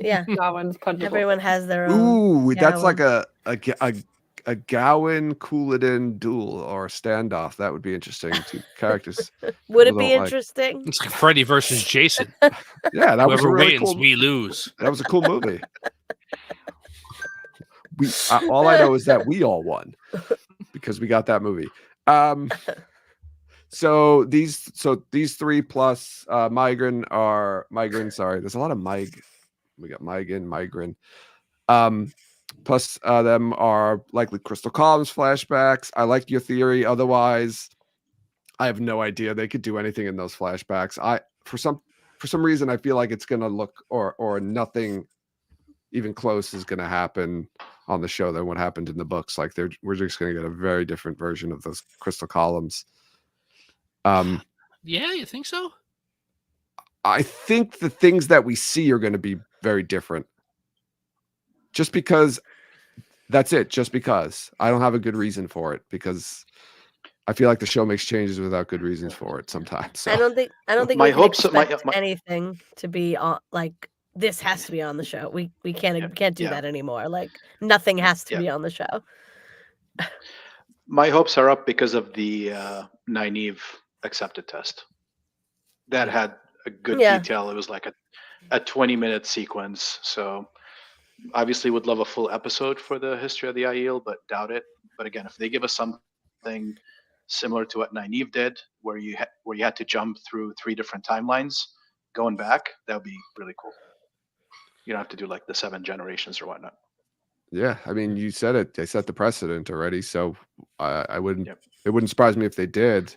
Yeah. Gawin's punchable. Everyone has their own. Ooh, that's like a Gawain Couladin duel or standoff. That would be interesting. 2 characters. Would it be interesting? It's like Freddy versus Jason. Yeah, that was a Whoever really wins, cool. we lose. That was a cool movie. All I know is that we all won because we got that movie. So these 3 plus Migran. Sorry, there's a lot of we got Migran. Plus them are likely Crystal Columns flashbacks. I like your theory. Otherwise, I have no idea. They could do anything in those flashbacks. For some reason I feel like it's gonna look or nothing even close is gonna happen on the show than what happened in the books. Like we're just gonna get a very different version of those Crystal Columns. Yeah, you think so? I think the things that we see are going to be very different. Just because that's it. Just because I don't have a good reason for it, because I feel like the show makes changes without good reasons for it sometimes. So. I don't think my we can hopes expect anything to be on, like this has to be on the show. We can't do that anymore. Like nothing has to be on the show. My hopes are up because of the Nynaeve accepted test. That had a good detail. It was like a 20-minute sequence. So obviously would love a full episode for the history of the Aiel, but doubt it. But again, if they give us something similar to what Nynaeve did, where you had to jump through 3 different timelines going back, that would be really cool. You don't have to do like the 7 generations or whatnot. Yeah, I mean, you said it. They set the precedent already, so I wouldn't. It wouldn't surprise me if they did.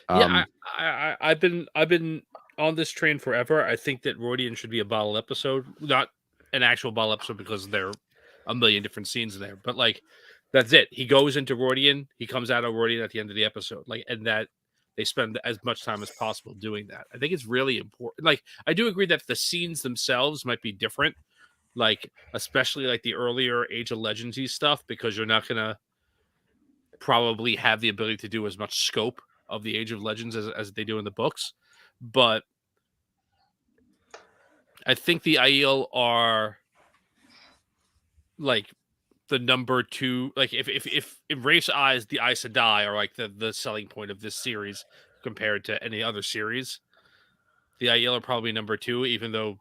Yeah, I've been on this train forever. I think that Rodian should be a bottle episode, not an actual bottle episode because there are a million different scenes in there. But like, that's it. He goes into Rodian, he comes out of Rodian at the end of the episode. Like, and that they spend as much time as possible doing that. I think it's really important. Like, I do agree that the scenes themselves might be different. Like, especially like the earlier Age of Legends-y stuff, because you're not gonna probably have the ability to do as much scope of the Age of Legends as they do in the books. But I think the Aiel are like the number 2. Like if in race eyes, the Aes Sedai are like the selling point of this series compared to any other series. The Aiel are probably number 2, even though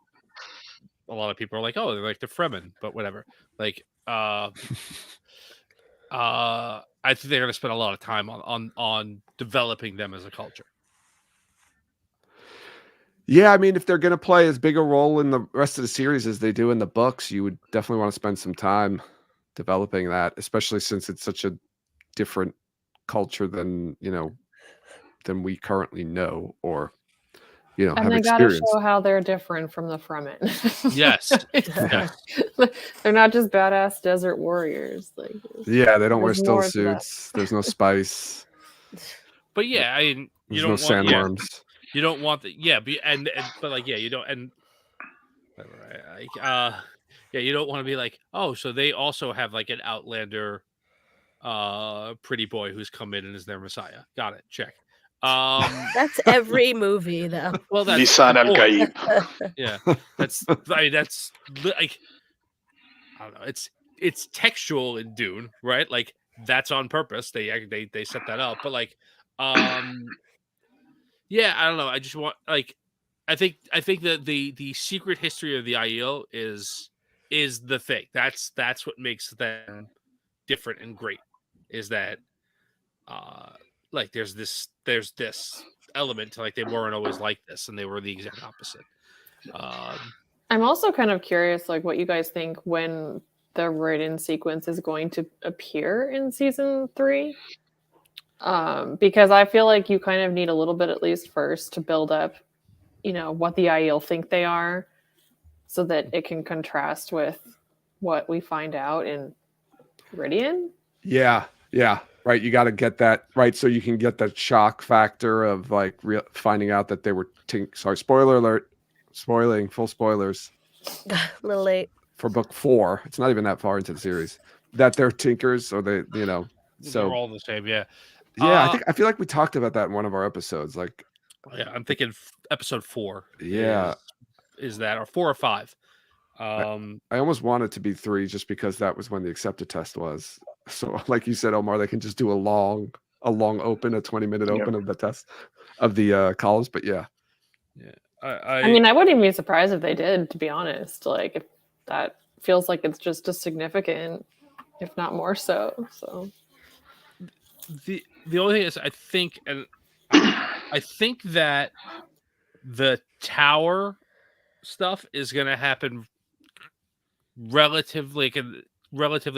a lot of people are like, oh, they're like the Fremen, but whatever. Like, I think they're going to spend a lot of time on developing them as a culture. Yeah, I mean, if they're going to play as big a role in the rest of the series as they do in the books, you would definitely want to spend some time developing that, especially since it's such a different culture than than we currently know or And have they got to experienced. show how they're different from the Fremen. Yes. Yes. They're not just badass desert warriors. Like, Yeah, they don't wear there's still more to that. suits. There's no spice. But yeah, I mean, you There's don't no want sandworms. you don't want the but like you don't you don't want to be like, oh, so they also have like an Outlander pretty boy who's come in and is their messiah. Got it. Check. That's every movie, though. Well, that's Lisan Al Gaib. Yeah, that's like I don't know. It's textual in Dune, right? Like that's on purpose. They set that up, but like, yeah, I don't know. I just want like, I think that the secret history of the Aiel is the thing. That's what makes them different and great. Is that like there's this element to like they weren't always like this and they were the exact opposite. I'm also kind of curious, like what you guys think when the written sequence is going to appear in season 3, because I feel like you kind of need a little bit at least first to build up, what the Aiel think they are, so that it can contrast with what we find out in Meridian. Yeah, right. You got to get that right so you can get that shock factor of like finding out that they were sorry, spoiler alert, full spoilers. A little late for book 4. It's not even that far into the series that they're tinkers, or they, so they're all the same. Yeah, I feel like we talked about that in one of our episodes. Like, yeah, I'm thinking episode 4. Yeah, is that or 4 or 5? I almost want it to be 3 just because that was when the accepted test was. So, like you said, Omar, they can just do a long open, a 20-minute open of the test of the columns. But yeah. I mean, I wouldn't even be surprised if they did, to be honest. Like, if that feels like it's just as significant, if not more so. So the only thing is, I think that the tower stuff is going to happen relatively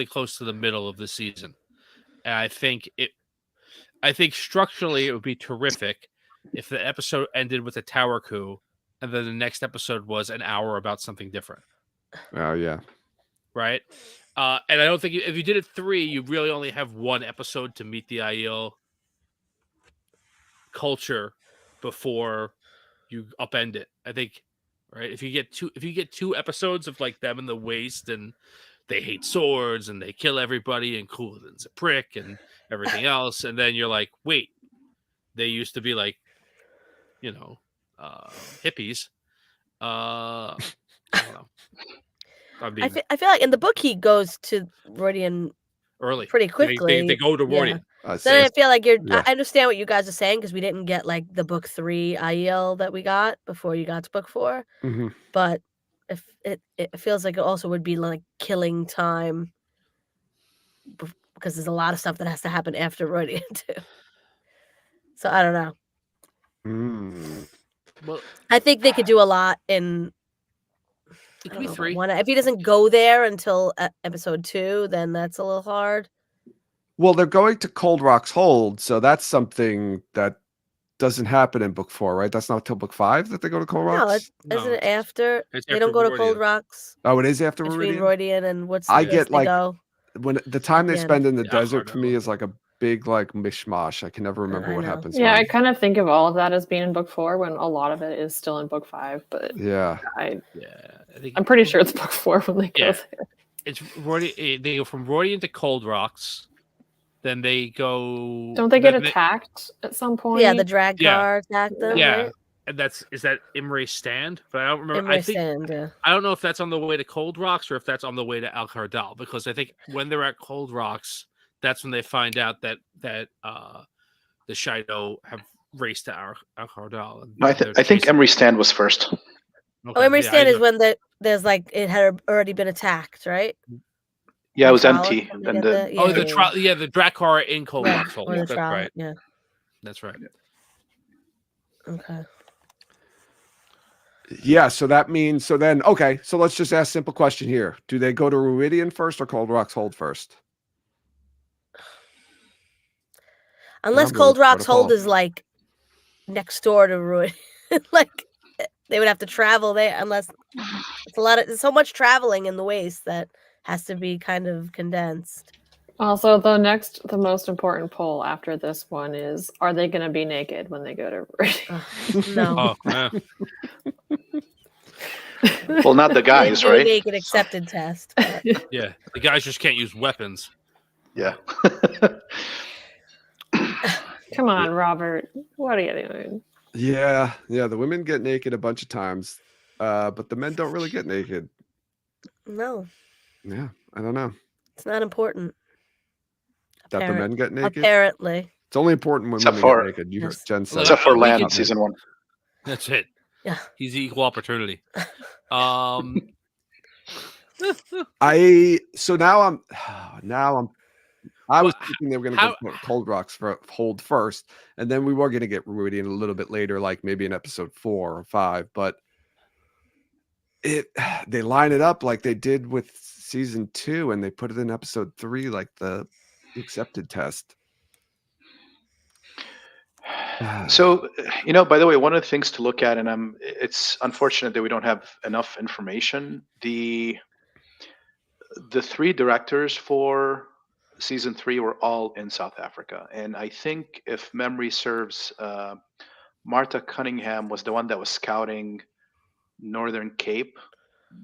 close to the middle of the season. And I think structurally it would be terrific if the episode ended with a tower coup and then the next episode was an hour about something different. Oh yeah. Right. And I don't think if you did it 3, you really only have one episode to meet the Aiel culture before you upend it. I think, right? If you get 2 episodes of like them in the waste and they hate swords and they kill everybody and Coolin's a prick and everything else, and then you're like, wait, they used to be like, hippies. I don't know. I feel like in the book he goes to Rodian early pretty quickly. They go to Rodian. Yeah. Then I feel like I understand what you guys are saying because we didn't get like the book 3 Aiel that we got before you got to book 4. Mm-hmm. But if it feels like it also would be like killing time because there's a lot of stuff that has to happen after Rodian too. So I don't know. Well, I think they could do a lot in. It could be 3. If he doesn't go there until episode 2, then that's a little hard. Well, they're going to Cold Rock's Hold, so that's something that doesn't happen in book 4, right? That's not till book 5 that they go to Cold Rocks. No, isn't it after? They don't go to Cold Rocks. Oh, it is after between Meridian. Rodian and what's I get like go? When the time they spend in the Yeah, desert for me is like a big like mishmash. I can never remember what happens. Yeah, I kind of think of all of that as being in book 4 when a lot of it is still in book 5. But yeah, I'm pretty sure it's book 4 when they go there. It's Rodian. They go from Rodian to Cold Rocks. Then they go. Don't they get attacked at some point? Yeah, the drag car attacked them. Yeah, right? and is that Imre's stand? But I don't remember. Imre's stand, yeah. I don't know if that's on the way to Cold Rocks or if that's on the way to Al Kardal, because I think when they're at Cold Rocks, that's when they find out that the Shido have raced to Al Kardal. I think Imre's stand was first. Okay. Imre's stand is when there's like it had already been attacked, right? Yeah, it was empty. And the drag car in Cold Rocks. That's right. Yeah, that's right. Okay. Yeah, so that means okay. So let's just ask a simple question here: do they go to Ruidian first or Cold Rock's Hold first? Unless Cold Rock's Hold is like next door to Ruid, like they would have to travel there. Unless it's there's so much traveling in the waste that has to be kind of condensed. Also, the most important poll after this one is: are they going to be naked when they go to Ruidian? No. Well, not the guys, right? Naked accepted test. But. Yeah, the guys just can't use weapons. Yeah. Come on, Robert. What are you doing? Yeah. The women get naked a bunch of times, but the men don't really get naked. No. Yeah, I don't know. It's not important. That the men get naked? Apparently. It's only important when women get naked. You heard Jen say. Except for Lan in season 1. That's it. Yeah. He's equal opportunity. I was thinking they were going to go Cold Rock's for Hold first, and then we were going to get Ruidian a little bit later, like maybe in episode 4 or 5. But they line it up like they did with season 2, and they put it in episode 3, like the accepted test. So, by the way, one of the things to look at, and it's unfortunate that we don't have enough information. The 3 directors for season 3 were all in South Africa, and I think if memory serves, Martha Cunningham was the one that was scouting Northern Cape,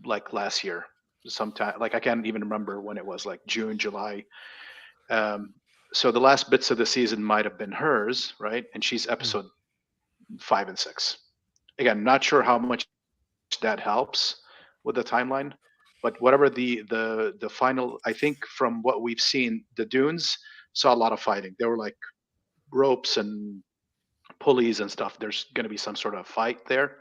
like last year, sometime. Like I can't even remember when it was, like June, July. So the last bits of the season might have been hers, right? And she's episode 5 and 6. Again, not sure how much that helps with the timeline. But whatever the final, I think from what we've seen, the dunes saw a lot of fighting. There were like ropes and pulleys and stuff. There's going to be some sort of fight there.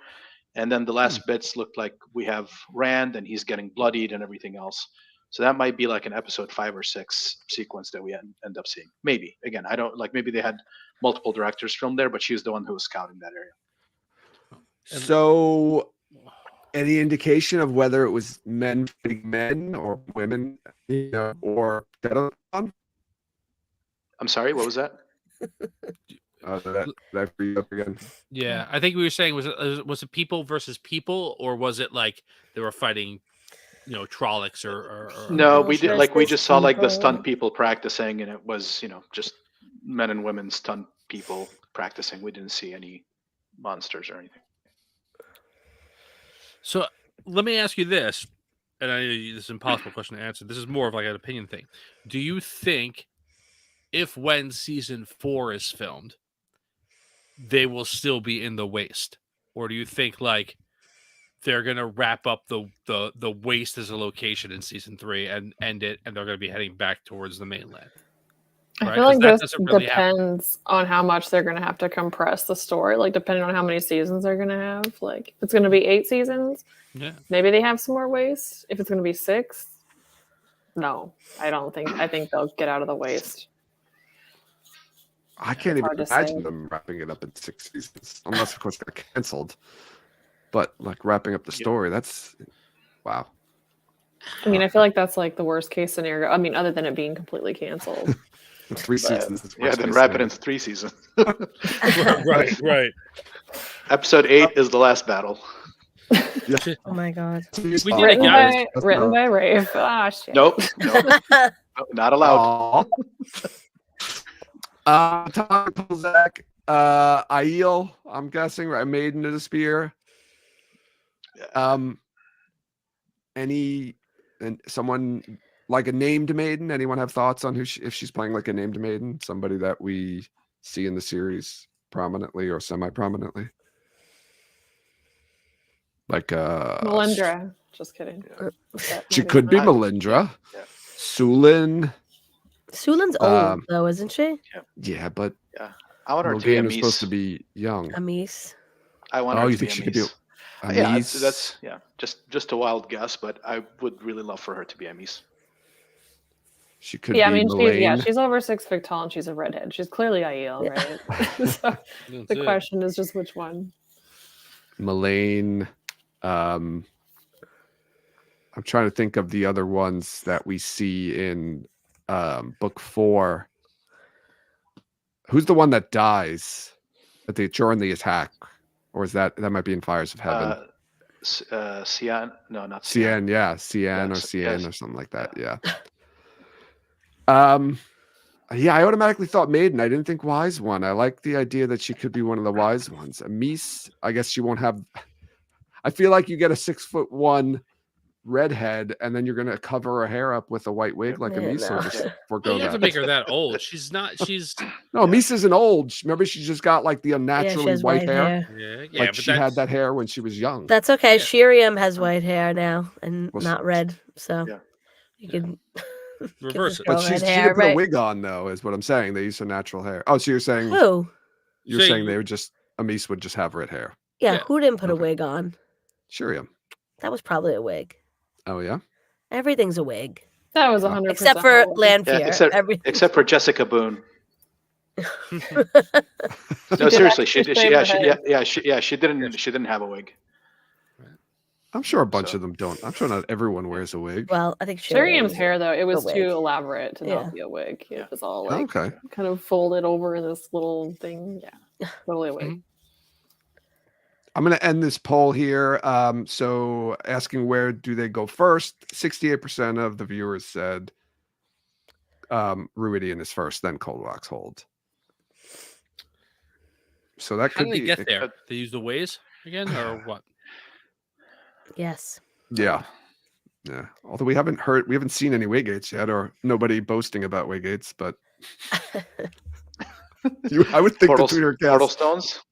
And then the last bits looked like we have Rand and he's getting bloodied and everything else. So that might be like an episode 5 or 6 sequence that we end up seeing. Maybe. Again, I don't like, maybe they had multiple directors from there, but she was the one who was scouting that area. So any indication of whether it was men fighting men or women, or I'm sorry, what was that? Did I free up again? Yeah, I think we were saying was it people versus people, or was it like they were fighting, Trollocs or No, we did we just saw like the stunt people practicing, and it was just men and women stunt people practicing. We didn't see any monsters or anything. So let me ask you this, and I know this is an impossible question to answer. This is more of like an opinion thing. Do you think when season 4 is filmed, they will still be in the waste, or do you think like they're gonna wrap up the waste as a location in season 3 and end it, and they're gonna be heading back towards the mainland? I feel like this depends on how much they're going to have to compress the story, like depending on how many seasons they're going to have. Like if it's going to be 8 seasons, maybe they have some more waste. If it's going to be 6, no, I don't think. I think they'll get out of the waste. I can't even imagine them wrapping it up in 6 seasons, unless of course they're canceled. But like wrapping up the story, that's wow. I mean, I feel like that's like the worst case scenario. I mean, other than it being completely canceled. 3 seasons. Yeah, then wrap it into 3 seasons. right. Episode 8 is the last battle. Oh my god. We did it, guys. Written by Rafe. Ah, shit. Nope. Not allowed. Zach, Aiel, I'm guessing, right? Maiden to the Spear. Someone like a named maiden? Anyone have thoughts on if she's playing like a named maiden? Somebody that we see in the series prominently or semi-prominently? Like Melindra. Just kidding. She could be Melindra. Yeah. Sulin. Sulin's old though, isn't she? Yeah, but I want her to be is supposed to be young. Amis. I want her to be she could be Amis? That's just a wild guess, but I would really love for her to be Amis. She could be Melaine. She's over 6 feet tall and she's a redhead. She's clearly Aiel, right? So the question is just which one. Melaine. I'm trying to think of the other ones that we see in book 4. Who's the one that dies during the attack? Or is that might be in Fires of Heaven? Cian? No, not Cian, yeah. Cian or Yes, Cian yes. or something like that, yeah. Yeah, I automatically thought Maiden. I didn't think Wise One. I like the idea that she could be one of the wise ones. Mies, I guess she won't have... I feel like you get a 6'1" redhead, and then you're going to cover her hair up with a white wig like a Mies. no. Just You forgo don't have to that. make her that old. She's not. She's No, Mies isn't old. Remember, she just got like the Yeah, unnaturally she has white hair. yeah. Like But she had that hair when she was young. That's okay. Yeah. Sheriam has white hair now and Well, not red, so Yeah. you can reverse it. But red she hair, didn't put a right? wig on, though, is what I'm saying. They used her natural hair. Oh, so you're saying Who? saying they would just Mies would just have red hair. Yeah, Yeah. who didn't put a Okay. wig on? Sheriam. That was probably a wig. Oh yeah. Everything's a wig, That was 100%. except for Lanfear. Yeah, except for Jessica Boone. No, seriously, she did. She didn't have a wig. I'm sure a bunch So- of them don't. I'm sure not everyone wears a wig. Well, I think Sheriam's hair, though, it was wig. too elaborate to Yeah. not be a wig. It Yeah. was all like Okay. kind of folded over in this little thing. Yeah, totally a wig. Mhm. I'm going to end this poll here. So asking where do they go first? 68% of the viewers said Ruidian is first, then Cold Rocks Hold. So that How could did they be get there? They use the ways again, or what? Yes. Yeah. Yeah. Although we haven't seen any Waygates yet, or nobody boasting about Waygates, but I would think the Twitter Portal cast stones.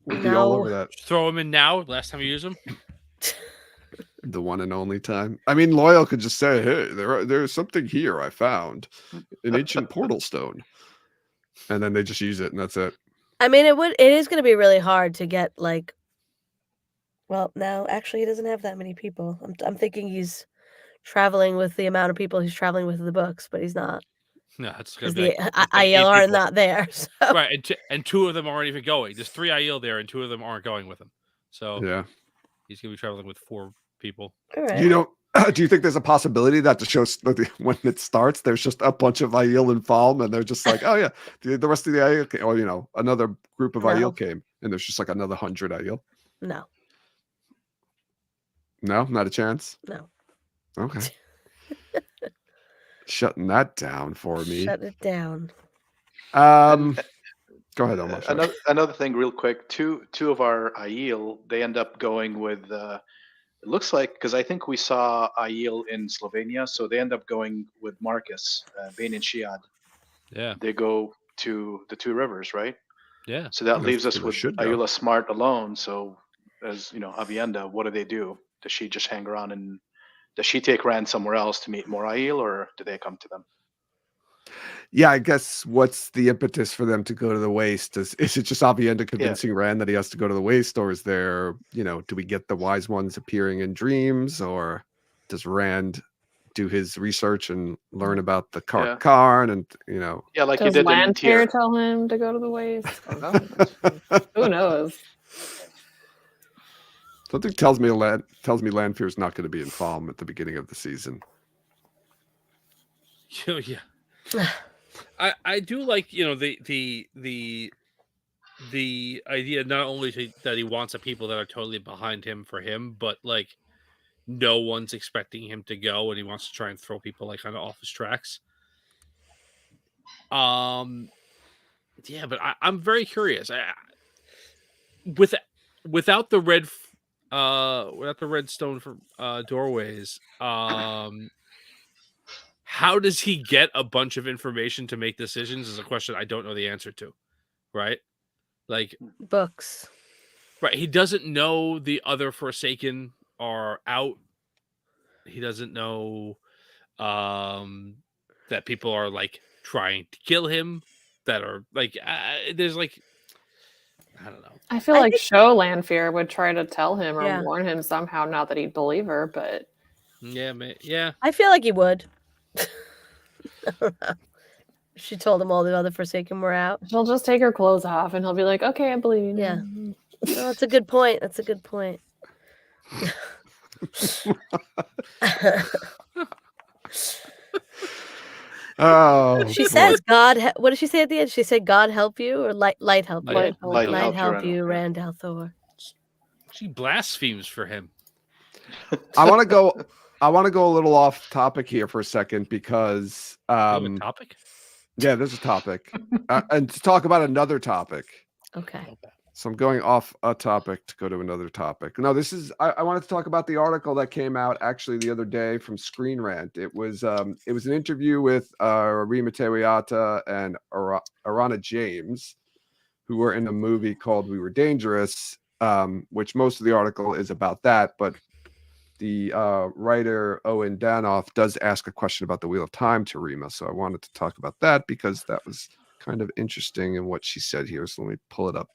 would be all over No. that. Just throw them in now. Last time you use them. The one and only time. I mean, Loyal could just say, "Hey, there's something here I found, an ancient portal stone," and then they just use it, and that's it. I mean, it is going to be really hard to get like. Well, no, actually, he doesn't have that many people. I'm thinking he's traveling with the amount of people he's traveling with in the books, but he's not. No, it's gonna Because be the like, 8 IL are people. not there. So. Right, and 2 of them aren't even going. There's 3 IEL there, and 2 of them aren't going with him. So Yeah. he's gonna be traveling with 4 people. All right. You know, do you think there's a possibility that the show, when it starts, there's just a bunch of Aiel and Falm, and they're just like, oh yeah, the rest of the Aiel came, or another group of No. Aiel came, and there's just like another 100 Aiel. No. No, not a chance. No. Okay. Shutting that down for me. Shut it down. Go ahead, Omar. Sorry. Another thing, real quick. Two of our Aiel, they end up going with. It looks like, because I think we saw Aiel in Slovenia, so they end up going with Marcus, Bain and Shiad. Yeah. They go to the 2 rivers, right? Yeah. So that Yes, leaves us they with should go. Ayula Smart alone. So, as you know, Avienda, what do? Does she just hang around, and does she take Rand somewhere else to meet more Aiel, or do they come to them? Yeah, I guess what's the impetus for them to go to the Waste? Is it just Avienda convincing Rand that he has to go to the Waste, or is there, do we get the wise ones appearing in dreams, or does Rand do his research and learn about the Karn and Yeah, like Does you did in Lanfear Tyr. tell him to go to the waste? Who knows? Something tells me Lanfear is not going to be in Falm at the beginning of the season. Yeah. I do like the idea not only that he wants the people that are totally behind him for him, but like no one's expecting him to go, and he wants to try and throw people like kind of off his tracks. Yeah, but I'm very curious. Without the red stone for doorways, how does he get a bunch of information to make decisions is a question I don't know the answer to. Right? Like Books. Right. He doesn't know the other Forsaken are out. He doesn't know that people are like trying to kill him, that are like there's like I don't know. I feel like Show Lanfear would try to tell him or Yeah. warn him somehow, not that he'd believe her, but Yeah, yeah. I feel like he would. I don't know. She told him all the other Forsaken were out. she'll just take her clothes off and he'll be like, okay, I believe you. Yeah. No, that's a good point. That's a good point. Oh, She boy. says, what did she say at the end? She said, God help you, or light help you? Light Help you, Randall Thor. She blasphemes for him. I want to go a little off topic here for a second because You have a topic? yeah, there's a topic. And to talk about another topic. Okay. So I'm going off a topic to go to another topic. No, this is I wanted to talk about the article that came out actually the other day from Screen Rant. It was an interview with Rima Tewiyata and Arana James, who were in a movie called We Were Dangerous, which most of the article is about that, but the writer Owen Danoff does ask a question about the Wheel of Time to Rima. So I wanted to talk about that because that was kind of interesting in what she said here. So let me pull it up.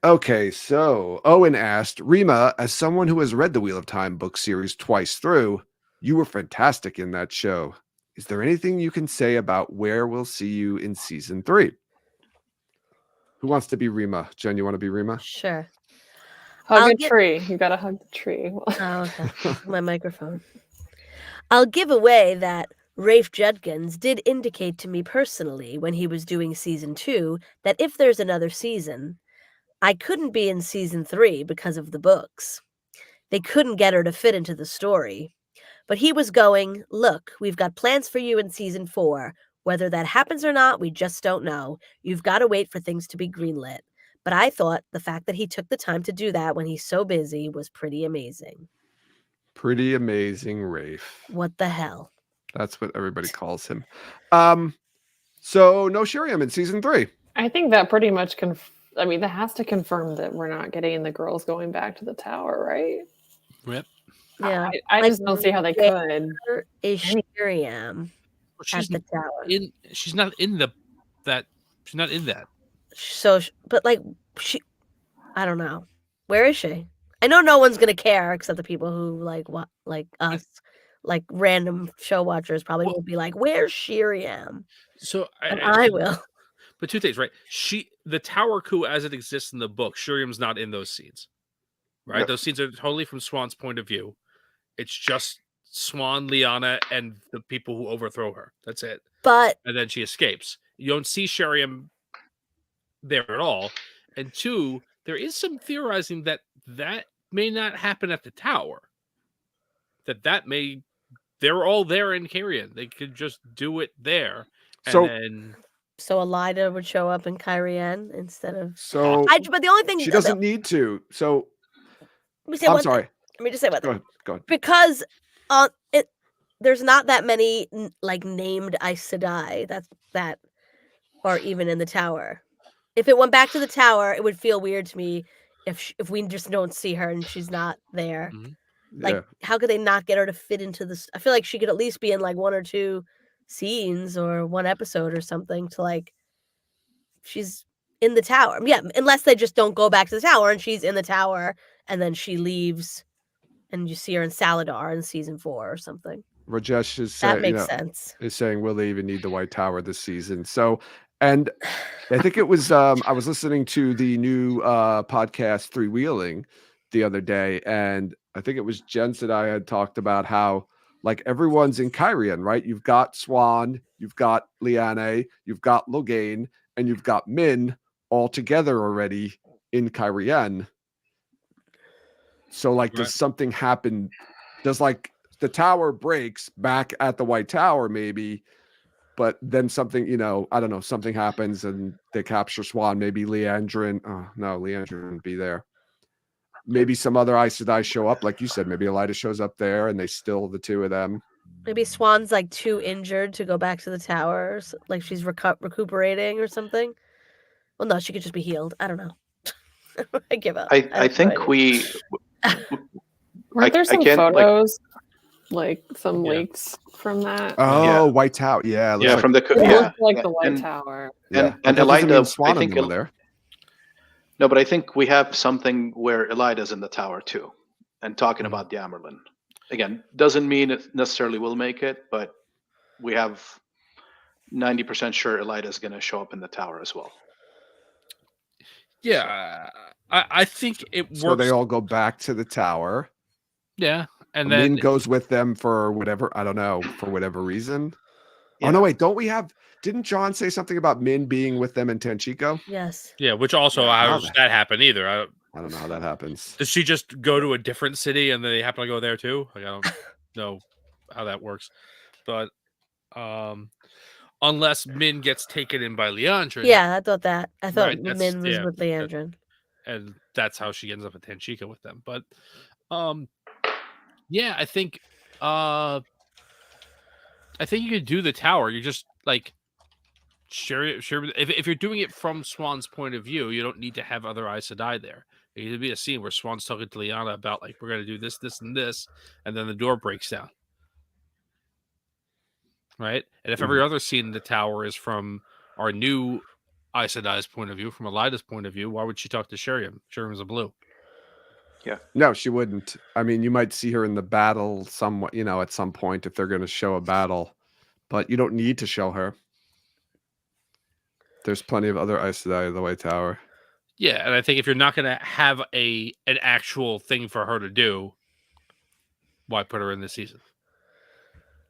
Okay, so Owen asked, Rima, as someone who has read the Wheel of Time book series twice through, you were fantastic in that show. Is there anything you can say about where we'll see you in season 3? Who wants to be Rima? Jen, you want to be Rima? Sure. Hug a tree. You got to hug the tree. Oh, okay. My microphone. I'll give away that Rafe Judkins did indicate to me personally when he was doing season 2 that if there's another season, I couldn't be in season 3 because of the books. They couldn't get her to fit into the story. But he was going, look, we've got plans for you in season 4. Whether that happens or not, we just don't know. You've got to wait for things to be greenlit. But I thought the fact that he took the time to do that when he's so busy was pretty amazing. Pretty amazing, Rafe. What the hell? That's what everybody calls him. So no Sheriam in season 3. I think that pretty much that has to confirm that we're not getting the girls going back to the tower, right? Yep. Yeah. I just don't see how they could. Where is Sheriam at the tower? She's not in that. So, but I don't know. Where is she? I know no one's gonna care except the people who like us, like random show watchers probably will be like, "Where's Sheriam?" So I will. But two things, right? The tower coup as it exists in the book, Shuriam's not in those scenes, right? Yep. Those scenes are totally from Swan's point of view. It's just Swan, Lyanna, and the people who overthrow her. That's it. And then she escapes. You don't see Sheriam there at all. And 2, there is some theorizing that may not happen at the tower. They're all there in Carrion. They could just do it there. So Elida would show up in Kyrien instead of. But the only thing she doesn't need to. So I'm sorry. Let me just say one thing. Go ahead. Because there's not that many named Aes Sedai that are even in the tower. If it went back to the tower, it would feel weird to me if we just don't see her and she's not there. Mm-hmm. How could they not get her to fit into this? I feel like she could at least be in 1 or 2 scenes or 1 episode or something to she's in the tower. Yeah, unless they just don't go back to the tower and she's in the tower and then she leaves and you see her in Saladar in season 4 or something. Rajesh is that makes sense. Is saying, will they even need the White Tower this season? So, and I think it was I was listening to the new podcast Three Wheeling the other day, and I think it was Jen that I had talked about how everyone's in Kyrien, right? You've got Swan, you've got Lyanna, you've got Logain, and you've got Min all together already in Kyrien. So does something happen? Does the tower breaks back at the White Tower maybe, but then something, I don't know, something happens and they capture Swan, maybe Leandrin. Oh no, Leandrin wouldn't be there. Maybe some other Aes Sedai show up, like you said. Maybe Elida shows up there, and they still the 2 of them. Maybe Swan's too injured to go back to the towers, she's recuperating or something. Well, no, she could just be healed. I don't know. I give up. I think we. Weren't there some photos, some leaks from that? Oh, yeah. White Tower, yeah. Yeah, from the looked like the White Tower. And Elida, Swan I think there. No, but I think we have something where Elida's in the tower too, and talking about the Amerlin. Again, doesn't mean it necessarily will make it, but we have 90% sure Elida's going to show up in the tower as well. Yeah, I think it works. So they all go back to the tower. Yeah, and Min then goes with them for whatever, I don't know, for whatever reason. Yeah. Oh no, wait, didn't John say something about Min being with them in Tenchiko? Yes. yeah, which also how does that happen either? I don't know how that happens. Does she just go to a different city and they happen to go there too? Like I don't know how that works, but unless Min gets taken in by Leandrin. Yeah, I thought that. I thought Right, Min was with Leandrin. And that's how she ends up at Tenchiko with them. But yeah, I think you could do the tower. You're just like sure. If you're doing it from Swan's point of view, you don't need to have other Aes Sedai there. It could be a scene where Swan's talking to Lyanna about like we're gonna do this, this, and this, and then the door breaks down. Right? And if every other scene in the tower is from our new Aes Sedai's point of view, from Elida's point of view, why would she talk to Sheriam? Sheriam's a blue. Yeah. No, she wouldn't. I mean, you might see her in the battle somewhat, at some point if they're going to show a battle, but you don't need to show her. There's plenty of other Aes Sedai in the White Tower. Yeah, and I think if you're not going to have an actual thing for her to do, why put her in this season?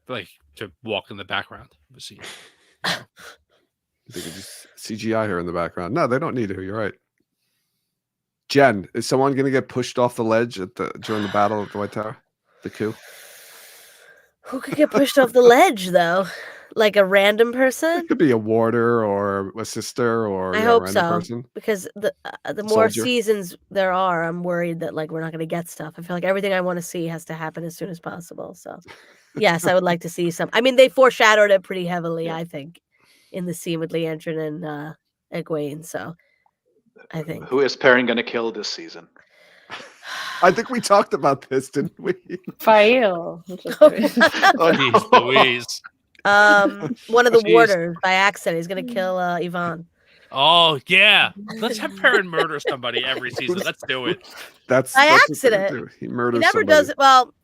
Like to walk in the background of a scene. They could just CGI her in the background. No, they don't need her. You're right. Jen, is someone going to get pushed off the ledge during the battle at the White Tower? The coup? Who could get pushed off the ledge, though? Like a random person? It could be a warder or a sister or I hope a random so. person. Because the more Soldier. seasons there are, I'm worried that like we're not going to get stuff. I feel like everything I want to see has to happen as soon as possible. So, yes, I would like to see some. I mean, they foreshadowed it pretty heavily, I think, in the scene with Leandrin and Egwene. So, I think. Who is Perrin going to kill this season? I think we talked about this, didn't we? Fael. Jeez Louise. One of the warders by accident. He's going to kill Yvonne. Oh, yeah. Let's have Perrin murder somebody every season. Let's do it. That's by what accident. He murders He never somebody. does it. Well.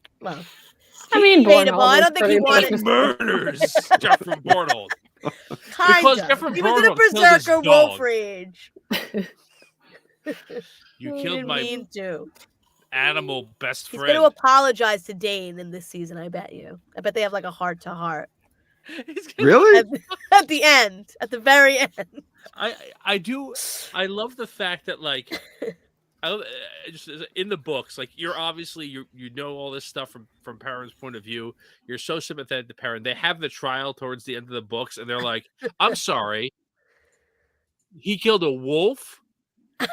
I mean, debatable. I don't think he wanted murders Jeff from Bornhold. Because Jeff from he was in a Bornhold killed his berserker dog. wolf rage. You He killed didn't my mean to. animal best He's friend. going to apologize to Dane in this season. I bet you. I bet they have like a heart to heart. Really? At the end, at the very end. I do. I love the fact that like, just in the books, like you're obviously you know all this stuff from Perrin's point of view. You're so sympathetic to Perrin. They have the trial towards the end of the books, and they're like, "I'm sorry, he killed a wolf,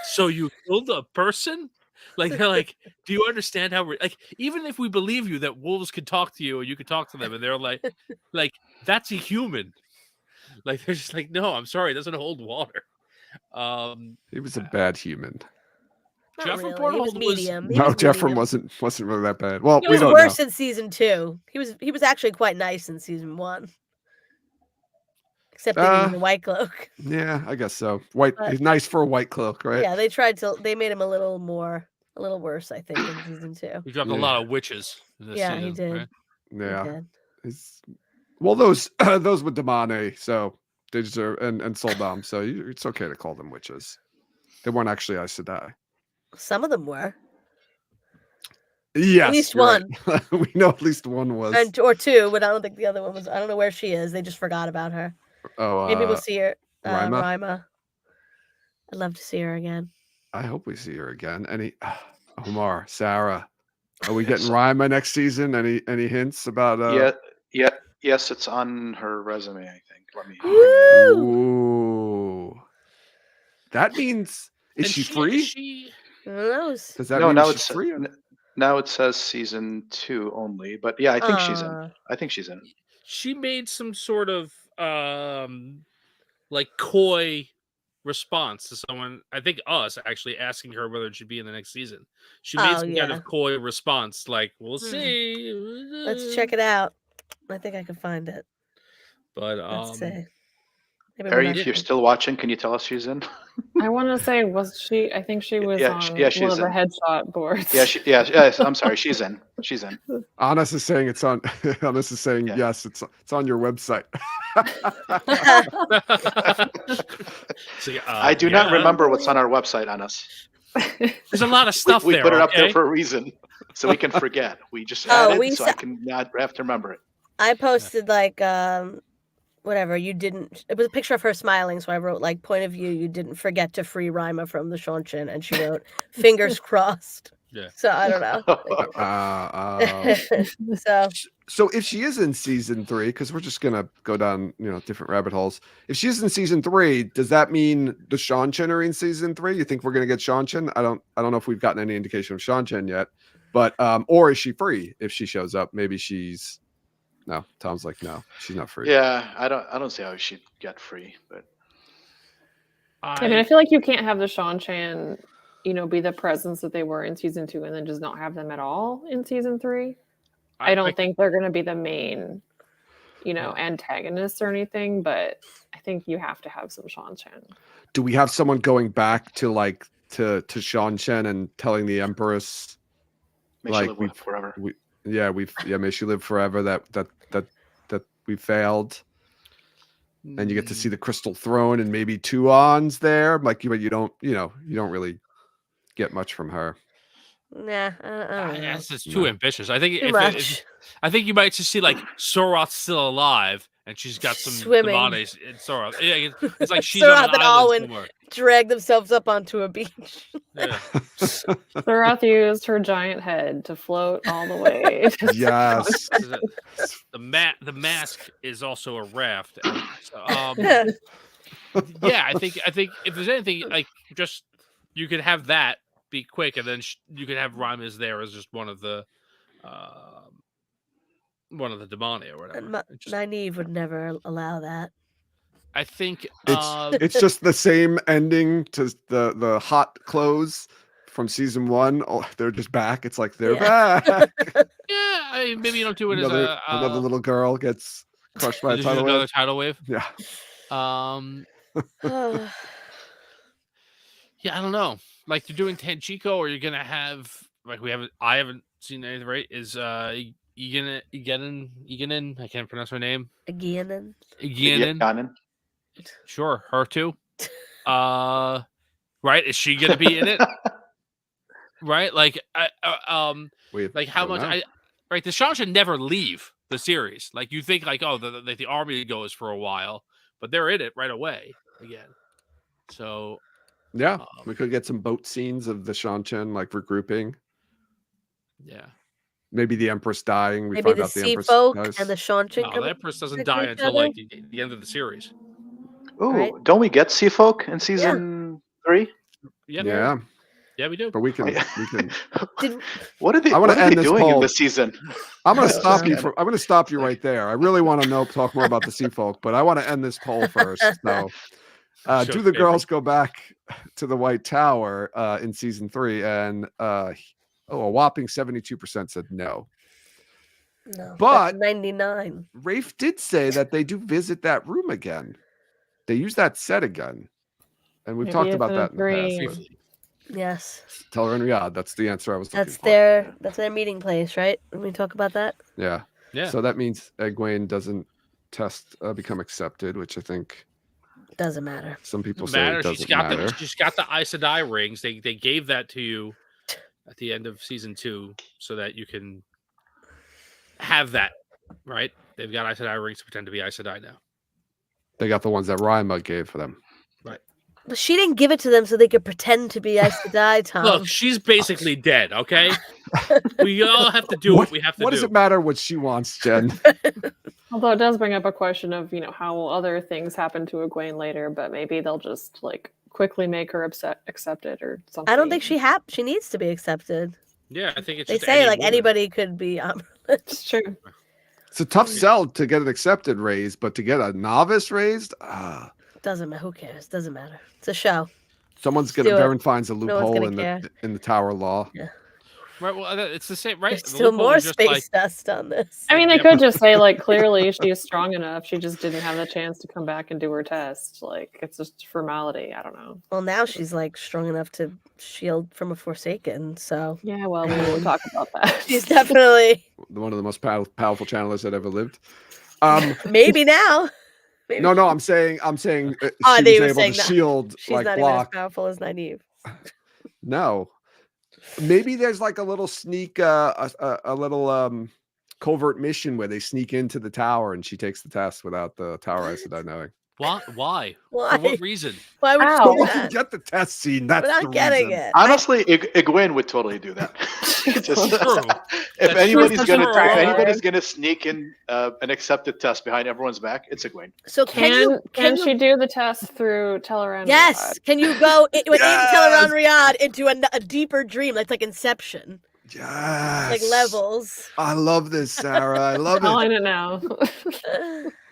so you killed a person." Like they're like, do you understand how we're like? Even if we believe you that wolves can talk to you and you can talk to them, and they're like that's a human. Like they're just like, no, I'm sorry, it doesn't hold water. He was a bad human. Not really. He was medium. No, Jeffrey wasn't really that bad. Well, he was we don't worse know. in season 2. He was actually quite nice in season 1. Except that he was a white cloak. Yeah, I guess so. He's nice for a white cloak, right? Yeah, they made him a little worse, I think, in season 2. He dropped a lot of witches. In this season, he did. Right? Yeah. Well, those with Damane, so they deserve and Soldam, so it's okay to call them witches. They weren't actually Aes Sedai. Some of them were. Yes, at least one. Right. We know at least one was, or two, but I don't think the other one was. I don't know where she is. They just forgot about her. Oh, maybe we'll see her. Rima? Rima. I'd love to see her again. I hope we see her again. Omar, Sarah, are we getting Rima next season? Any hints about? Yes, it's on her resume. I think. Let me. Ooh, that means is she free? Who knows? Does that mean now she's free? Now it says season 2 only, but yeah, I think she's in. I think she's in. She made some sort of like coy response to someone, I think us, actually asking her whether it should be in the next season. She made some kind of coy response, like, we'll see. Let's check it out. I think I can find it. But let's see. Perry, if you're still watching, can you tell us she's in? I want to say, was she? I think she was on one of the headshot boards. Yes. I'm sorry, she's in. She's in. Honest is saying it's on. Honest is saying yes. It's on your website. I do not remember what's on our website on us. There's a lot of stuff we there. put it up there okay? for a reason, so we can forget. We just Oh, added, we so sa- I can not have to remember it. I posted like whatever, you didn't, it was a picture of her smiling, so I wrote like, point of view, you didn't forget to free Rima from the Shanshin, and she wrote fingers crossed. Yeah. So I don't know. So if she is in season 3, because we're just gonna go down, different rabbit holes. If she's in season 3, does that mean the Shanshin are in season 3? You think we're gonna get Shanshin? I don't know if we've gotten any indication of Shanshin yet, but or is she free if she shows up? Maybe she's. No, Tom's like, no, she's not free. Yeah, I don't see how she'd get free, but I mean, I feel like you can't have the Shanshan, be the presence that they were in season 2 and then just not have them at all in season 3. I don't think they're going to be the main, antagonists or anything, but I think you have to have some Shanshan. Do we have someone going back to Shanshan and telling the Empress, may she live forever? May she live forever. That we failed, and you get to see the Crystal Throne and maybe Tuon's there. But you don't really get much from her. Nah, Yes, it's too ambitious. I think Too I think you might just see like Soroth's still alive, and she's got some Swimming. Demanes in Soroth. Yeah, it's like she's Soroth on an and island Alwyn somewhere. drag themselves up onto a beach. Yeah. Soroth used her giant head to float all the way. Yes. The mask is also a raft. And, yeah, I think if there's anything like just you could have that be quick, and then you could have Rimas there as just one of the Demoni or whatever. Nynaeve would never allow that. I think it's just the same ending to the hot clothes from season 1. Oh, they're just back. It's like they're back. Yeah, I mean, maybe you don't do it another, as another little girl gets crushed by a tidal wave. Another tidal wave. Yeah. Yeah, I don't know. Like you're doing Tenchiko, or you're gonna have like I haven't seen anything. Right? Is Eganin? I can't pronounce her name. Eganin. Sure, her too. Right? Is she gonna be in it? Right? Like like how much? Right? The Shaw should never leave the series. Like you think, like the army goes for a while, but they're in it right away again. So. Yeah, we could get some boat scenes of the Shanshin like regrouping. Yeah, maybe the Empress dying. Maybe the sea folk and the Shanshin. No, the Empress doesn't die until like the end of the series. Oh, Right? don't we get sea folk in season 3? Yeah, we do. But we can. What are they? I what are they end this doing poll. in this season? I'm going to stop you. I'm going to stop you right there. I really want to talk more about the sea folk, but I want to end this poll first. So. Do the girls go back to the White Tower in season 3? And a whopping 72% said no. No, but 99. Rafe did say that they do visit that room again. They use that set again, and we've talked about that in the past. Yes. Tell her in Riyadh. That's the answer I was looking for. That's their meeting place, right? When we talk about that. Yeah. So that means Egwene doesn't become accepted, which I think. Doesn't matter. Some people say it doesn't matter. She's got the Aes Sedai rings. They gave that to you at the end of season 2 so that you can have that, right? They've got Aes Sedai rings to pretend to be Aes Sedai now. They got the ones that Rima gave for them. Right. But she didn't give it to them so they could pretend to be Aes Sedai, Tom. Look, she's basically dead, okay? We all have to do what we have to do. What does it matter what she wants, Jen? Although it does bring up a question of, how other things happen to Egwene later, but maybe they'll just quickly make her accepted or something. I don't think she needs to be accepted. Yeah, I think it's they just say woman. anybody could be. It's true. It's a tough sell to get an accepted raised, but to get a novice raised, doesn't matter. Who cares? Doesn't matter. It's a show. Someone's gonna. Darren finds a loophole in the Tower Law. Yeah. Right, well, it's the same, right? There's still more space dust on this. I mean, they could just say, clearly she's strong enough. She just didn't have the chance to come back and do her test. It's just formality. I don't know. Well, now she's, strong enough to shield from a Forsaken, so... Yeah, well, we will talk about that. She's definitely... One of the most powerful channelers that ever lived. Maybe now. Maybe No, I'm saying Oh, she they was were able to saying that shield, she's like not even as block. powerful as Nynaeve. No, maybe there's like a little sneak, a little covert mission where they sneak into the tower and she takes the test without the tower Aes Sedai knowing. Why? Why? For what reason? Why would Ow. you So do we can that? get the test scene. That's We're not the getting reason. it. Honestly, Egwene would totally do that. Just, True. if That's anybody's true. gonna That's true. if anybody's gonna sneak in an accepted test behind everyone's back, it's Egwene. So can she do the test through Teleran? Yes. Can you go within Yes! Teleran Riyadh into a deeper dream? That's like Inception. Yes. Like levels. I love this, Sarah. I love Calling it. it now.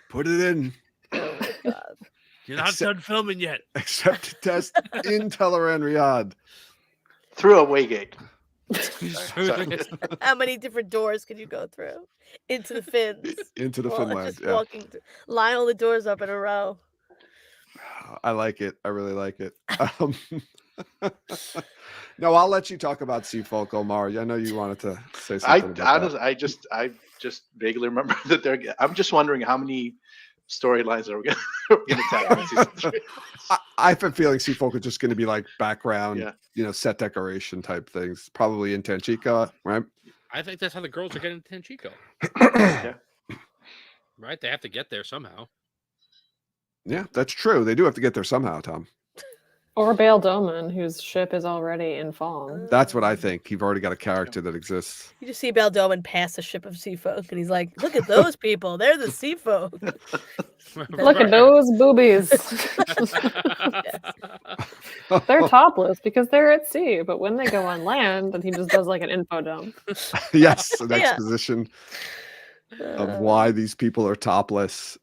Put it in. Oh my god. You're not done filming yet. Accepted test in Teleran Riyadh. Through a waygate. How many different doors can you go through? Into the fins. Into the Well, Finland. just Yeah. walking through. Line all the doors up in a row. I like it. I really like it. No, I'll let you talk about Sea Folk, Omar. I know you wanted to say something about that. I just vaguely remember that I'm just wondering how many storylines are we going to tackle in season 3. I have a feeling Sea Folk are just going to be like background, Yeah. set decoration type things. Probably in Tanchica, right? I think that's how the girls are getting to Tenchico. Yeah. Right? They have to get there somehow. Yeah, that's true. They do have to get there somehow, Tom. Or Bail Doman, whose ship is already in Fawn. That's what I think. You've already got a character that exists. You just see Baldoman pass a ship of sea folk, and he's like, "Look at those people! They're the sea folk." Look at those boobies. They're topless because they're at sea, but when they go on land, then he just does like an info dump. Yes, an Yeah. exposition of why these people are topless.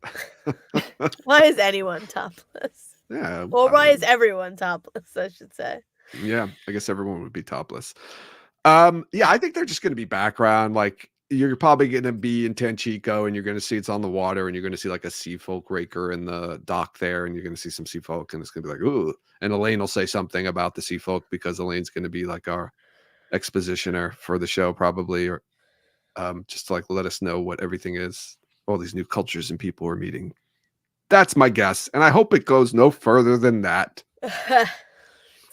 Why is anyone topless? Yeah. Or I why mean, is everyone topless? I should say. yeah, I guess everyone would be topless. Yeah, I think they're just going to be background. Like you're probably going to be in Tanchico and you're going to see it's on the water and you're going to see like a sea folk raker in the dock there and you're going to see some sea folk and it's going to be like, ooh. And Elaine will say something about the sea folk because Elaine's going to be like our expositioner for the show probably, or just to like let us know what everything is, all these new cultures and people we're meeting. That's my guess. And I hope it goes no further than that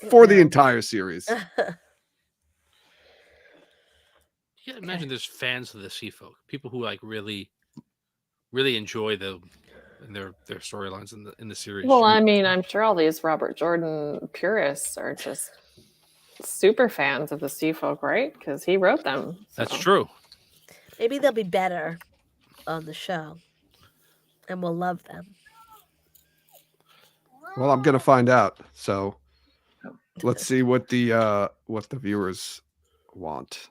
for the entire series. You can imagine there's fans of the Sea Folk, people who like really enjoy their storylines in the series. Well, I mean, I'm sure all these Robert Jordan purists are just super fans of the Sea Folk, right? Because he wrote them. That's true. Maybe they'll be better on the show, and we'll love them. Well, I'm gonna find out. So let's see what the viewers want.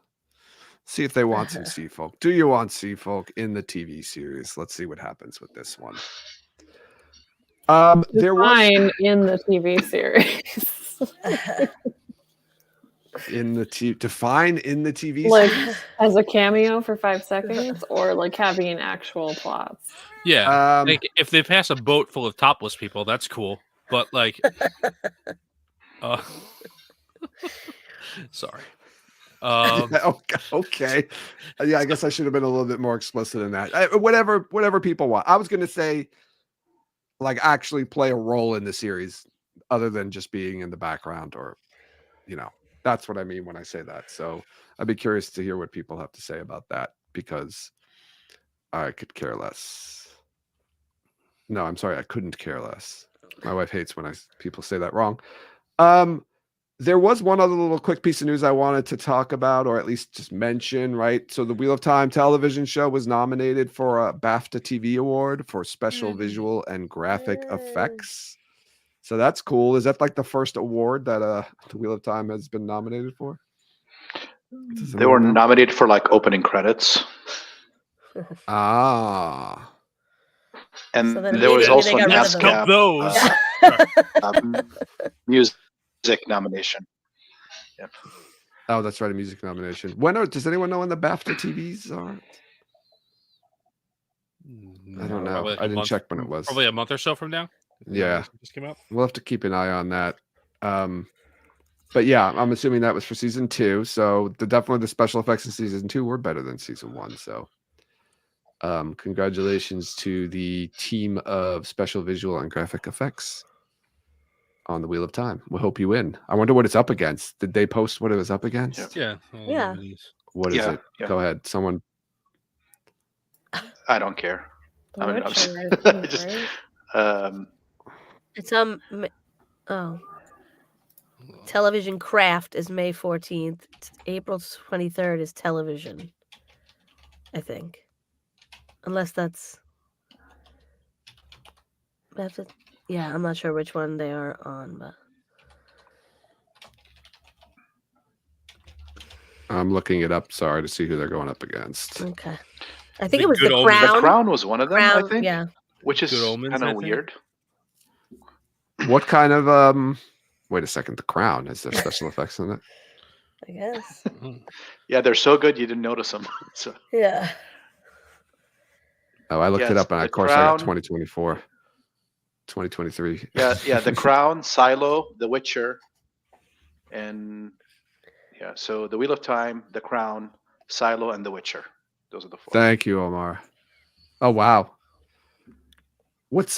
See if they want some sea folk. Do you want sea folk in the TV series? Let's see what happens with this one. There was in the TV series. define in the TV like series? as a cameo for 5 seconds, or like having actual plots. Yeah, like if they pass a boat full of topless people, that's cool. But like, sorry. Okay. Yeah, I guess I should have been a little bit more explicit in that. Whatever people want. I was going to say, like, actually play a role in the series, other than just being in the background, or, that's what I mean when I say that. So I'd be curious to hear what people have to say about that, because I could care less. No, I'm sorry, I couldn't care less. My wife hates when people say that wrong. There was one other little quick piece of news I wanted to talk about, or at least just mention, right? So the Wheel of Time television show was nominated for a BAFTA TV award for special visual and graphic effects. So that's cool. Is that like the first award that the Wheel of Time has been nominated for? They were nominated for like opening credits. Ah. And So there was also an ASCAP music nomination. Yep. Oh, that's right, a music nomination. Does anyone know when the BAFTA TVs are? I don't know. Like I didn't check when it was. Probably a month or so from now. Yeah. Just came out. We'll have to keep an eye on that. But yeah, I'm assuming that was for season 2. So definitely the special effects in season 2 were better than season 1. So Congratulations to the team of special visual and graphic effects on the Wheel of Time. We hope you win. I wonder what it's up against. Did they post what it was up against? Yeah. Yeah. What is it? Yeah. Go ahead. Someone. I don't care. The I'm Witcher, I think, just, right? It's Television Craft is May 14th. April 23rd is television. I think. Unless that's it. Yeah, I'm not sure which one they are on, but I'm looking it up. Sorry, to see who they're going up against. okay. I think The it was Good the Omens. Crown. The Crown was one of them, I Crown, think. yeah. Which is Good Omens, kind I of think. weird. What kind of Wait a second. The Crown, is there special effects in it? I guess. Yeah, they're so good you didn't notice them. So Yeah. Oh, I looked it Yes, up, and The of course I got Crown. 2024, 2023. yeah, The Crown, Silo, The Witcher, and yeah. So The Wheel of Time, The Crown, Silo, and The Witcher. Those are the 4. Thank you, Omar. Oh wow.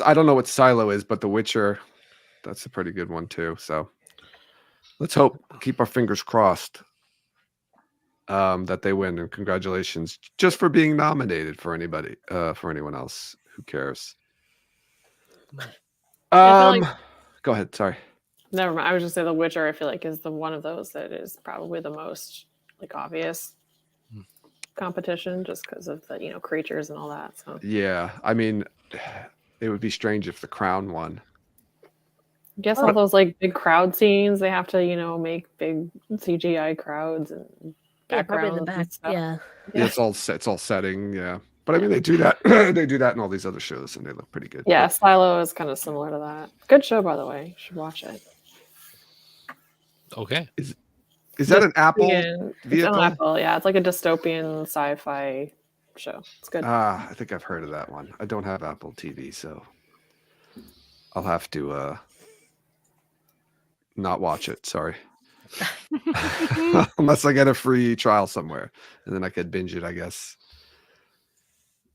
I don't know what Silo is, but The Witcher, that's a pretty good one too. So let's hope, keep our fingers crossed that they win, and congratulations just for being nominated for anybody, for anyone else. Who cares? I feel like- Go ahead. Sorry. Never mind. I was just say The Witcher. I feel like is the one of those that is probably the most like obvious competition, just because of the creatures and all that. So Yeah, I mean, it would be strange if The Crown won. I guess all those like big crowd scenes, they have to make big CGI crowds and Yeah, probably backgrounds. the back. and stuff. Yeah. It's all setting, yeah. But I mean, they do that. They do that in all these other shows, and they look pretty good. Yeah, Silo is kind of similar to that. Good show, by the way. You should watch it. Okay. Is that an Apple It's vehicle? an Apple, yeah. It's like a dystopian sci-fi show. It's good. I think I've heard of that one. I don't have Apple TV, so I'll have to not watch it. Sorry. Unless I get a free trial somewhere, and then I could binge it, I guess.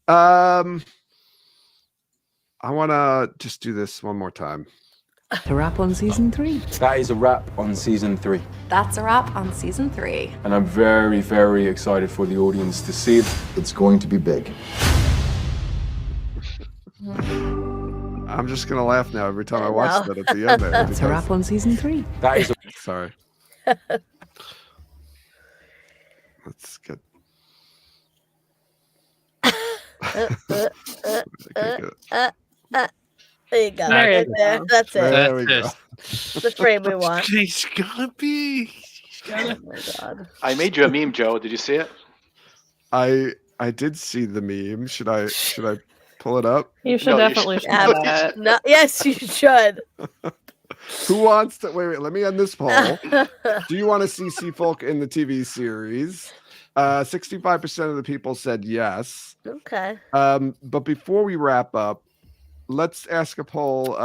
I want to just do this one more time. A wrap on season 3. That is a wrap on season 3. That's a wrap on season 3. And I'm very, very excited for the audience to see it. It's going to be big. I'm just gonna laugh now every time I watch that at the end there. That's a wrap on season 3. That is a Sorry. Let's get. There you go. There you Right there. go. That's it. There we go. The frame we want. He's gonna be. Oh my god. I made you a meme, Joe. Did you see it? I did see the meme. Should I pull it up? You should No, you definitely should- show that. No, yes, you should. Who wants to wait? Let me end this poll. Do you want to see Sea Folk in the TV series? 65% of the people said yes. Okay. But before we wrap up, let's ask a poll.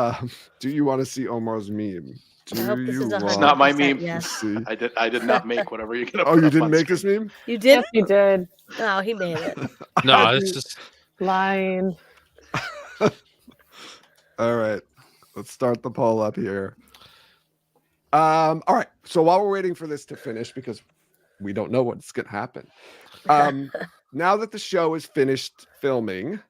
Do you want to see Omar's meme? I hope this is want It's not my 100% meme. Yes. to see? I did not make whatever you're gonna. Oh, put you up didn't on make this screen. meme? You did? Yes, you did. Oh, he made it. No, it's just. Lying. All right, let's start the poll up here. All right, so while we're waiting for this to finish, because we don't know what's going to happen, now that the show is finished filming,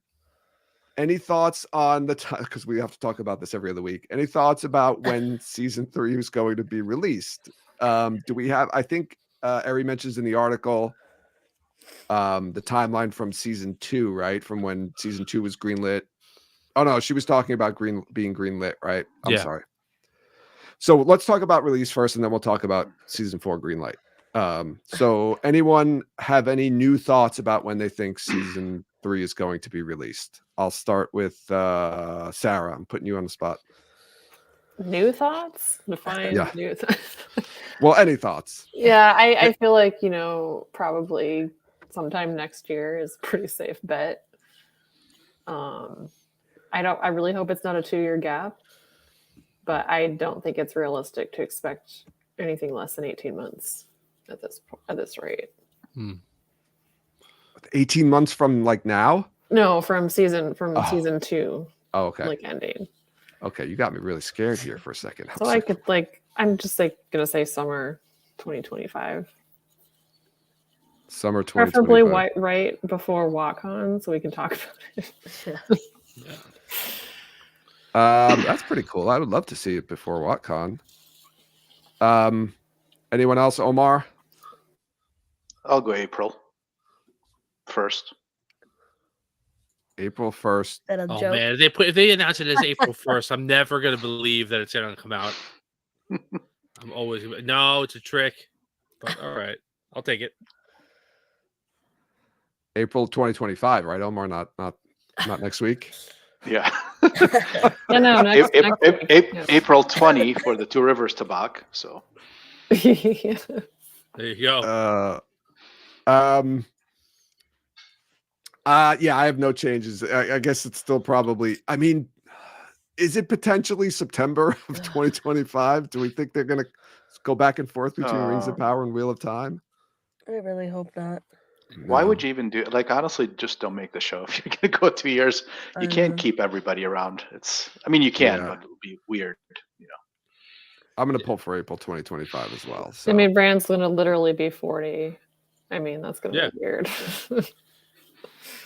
any thoughts on the time? Because we have to talk about this every other week. Any thoughts about when season 3 is going to be released? Do we have? I think Eri mentions in the article the timeline from season 2, right? From when season 2 was greenlit. Oh no, she was talking about being greenlit, right? I'm Yeah. sorry. So let's talk about release first, and then we'll talk about season 4 greenlight. So anyone have any new thoughts about when they think season 3 is going to be released? I'll start with Sarah. I'm putting you on the spot. New thoughts? Define Yeah. new thoughts. Well, any thoughts? Yeah, I feel like, probably sometime next year is a pretty safe bet. I really hope it's not a 2-year gap, but I don't think it's realistic to expect anything less than 18 months at this rate. 18 months from like now? No, from season 2. Oh, okay. Like ending. Okay, you got me really scared here for a second. So I could I'm just gonna say summer 2025. Summer 2025. Preferably right before WatCon, so we can talk about it. That's pretty cool. I would love to see it before WatCon. Anyone else? Omar? I'll go April 1st. April 1st. Oh man, if they announce it as April 1st, I'm never gonna believe that it's gonna come out. I'm always no, it's a trick. But all right, I'll take it. April 2025, right, Omar? Not next week. Yeah. Yeah, no, next April 20 for the Two Rivers Tabak. So there you go. Yeah, I have no changes. I guess it's still probably. I mean, is it potentially September of 2025? Do we think they're going to go back and forth between Rings of Power and Wheel of Time? I really hope not. Why would you even do it? Like, honestly, just don't make the show. If you're going to go 2 years, you can't keep everybody around. You can, but it'll be weird. I'm going to pull for April 2025 as well. So. I mean, Brand's going to literally be 40. I mean, that's going to be weird.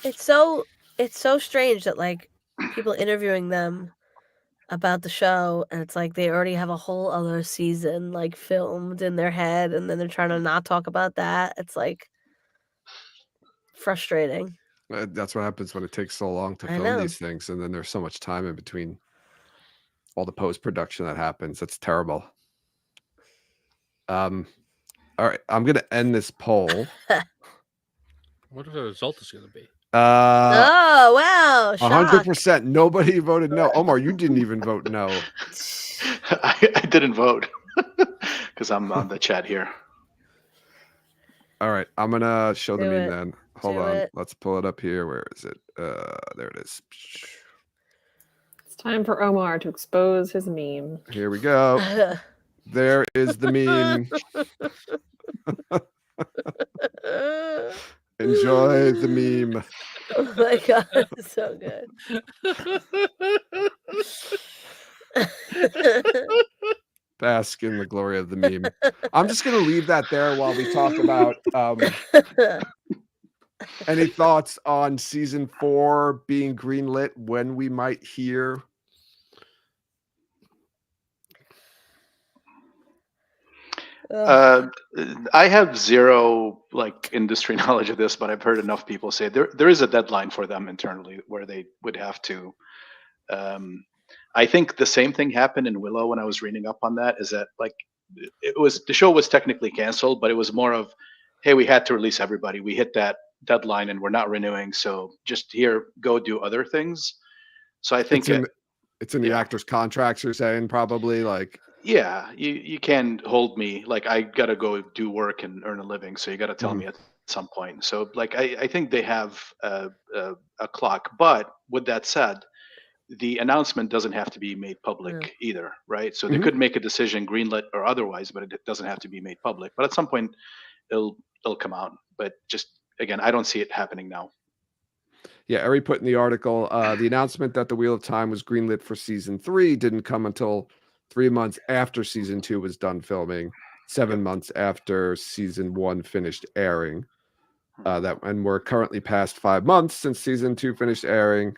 It's so strange that like people interviewing them about the show, and it's like they already have a whole other season like filmed in their head, and then they're trying to not talk about that. It's like frustrating. That's what happens when it takes so long to film these things, and then there's so much time in between all the post-production that happens. That's terrible. All right, I'm gonna end this poll. What the result is going to be? Oh wow! 100%. Nobody voted no. Omar, you didn't even vote no. I didn't vote because I'm on the chat here. All right, I'm gonna show the meme then. Hold on, let's pull it up here. Where is it? There it is. It's time for Omar to expose his meme. Here we go. There is the meme. Enjoy the meme. Oh my god, it's so good. Bask in the glory of the meme. I'm just going to leave that there while we talk about any thoughts on season 4 being greenlit, when we might hear. I have zero industry knowledge of this, but I've heard enough people say there is a deadline for them internally where they would have to. I think the same thing happened in Willow when I was reading up on that. Is that the show was technically canceled, but it was more of, hey, we had to release everybody. We hit that deadline and we're not renewing, so just go do other things. So I think it's in the actors' contracts. You're saying probably Yeah, you can't hold me. I gotta go do work and earn a living, so you gotta tell me at some point. So I think they have a clock. But with that said, the announcement doesn't have to be made public either, right? So they could make a decision, greenlit or otherwise, but it doesn't have to be made public. But at some point, it'll come out. But just again, I don't see it happening now. Yeah, Ari put in the article, the announcement that the Wheel of Time was greenlit for season 3 didn't come until 3 months after season 2 was done filming, 7 months after season 1 finished airing. And we're currently past 5 months since season 2 finished airing.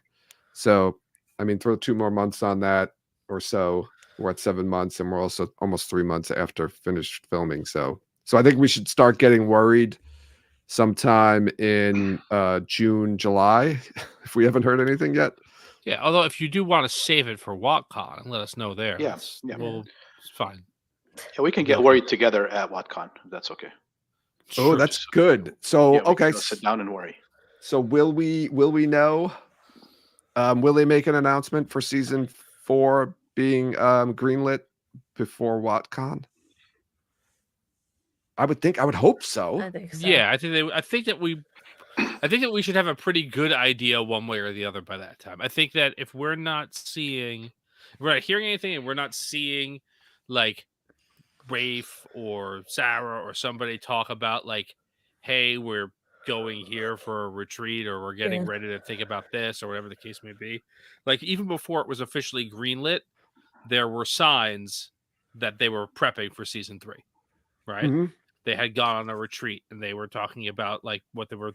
So, I mean, throw 2 more months on that or so. We're at 7 months, and we're also almost 3 months after finished filming. So I think we should start getting worried sometime in June, July, if we haven't heard anything yet. Yeah, although if you do want to save it for WatCon and let us know there, it's fine. Yeah, we can get worried together at WatCon. If that's okay. Oh, that's good. So okay, sit down and worry. So will we know? Will they make an announcement for season 4 being greenlit before WatCon? I would hope so. I think so. Yeah, I think that we should have a pretty good idea one way or the other by that time. I think that if we're not hearing anything, and we're not seeing Rafe or Sarah or somebody talk about hey, we're going here for a retreat, or we're getting ready to think about this, or whatever the case may be. Like, even before it was officially greenlit, there were signs that they were prepping for season 3, right? Mm-hmm. They had gone on a retreat and they were talking about what they were,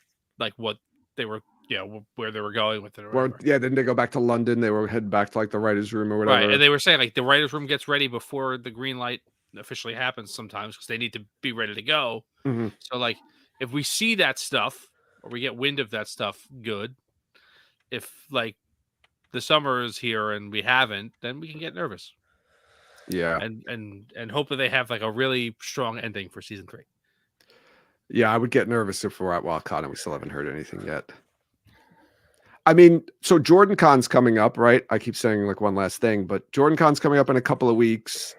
where they were going with it. Or whatever. Yeah, then they go back to London. They were heading back to like the writers' room or whatever. Right, and they were saying like the writers' room gets ready before the green light officially happens sometimes because they need to be ready to go. Mm-hmm. So like, if we see that stuff or we get wind of that stuff, good. If like the summer is here and we haven't, then we can get nervous. Yeah, and hope that they have like a really strong ending for season 3. Yeah, I would get nervous if we're at WildCon and we still haven't heard anything yet. I mean, so Jordan Con's coming up, right? I keep saying like one last thing, but Jordan Con's coming up in a couple of weeks.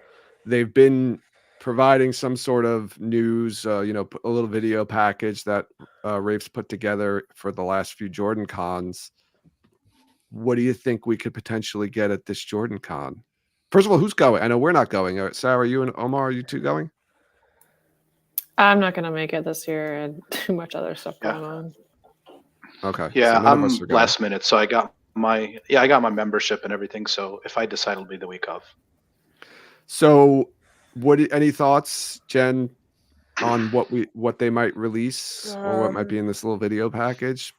They've been providing some sort of news, a little video package that Rafe's put together for the last few Jordan Cons. What do you think we could potentially get at this Jordan Con? First of all, who's going? I know we're not going. Sarah, you and Omar, are you two going? I'm not going to make it this year, and too much other stuff going on. Okay. Yeah, so I'm last minute, so I got my membership and everything. So if I decide, it'll be the week of. So, any thoughts, Jen, on what they might release or what might be in this little video package?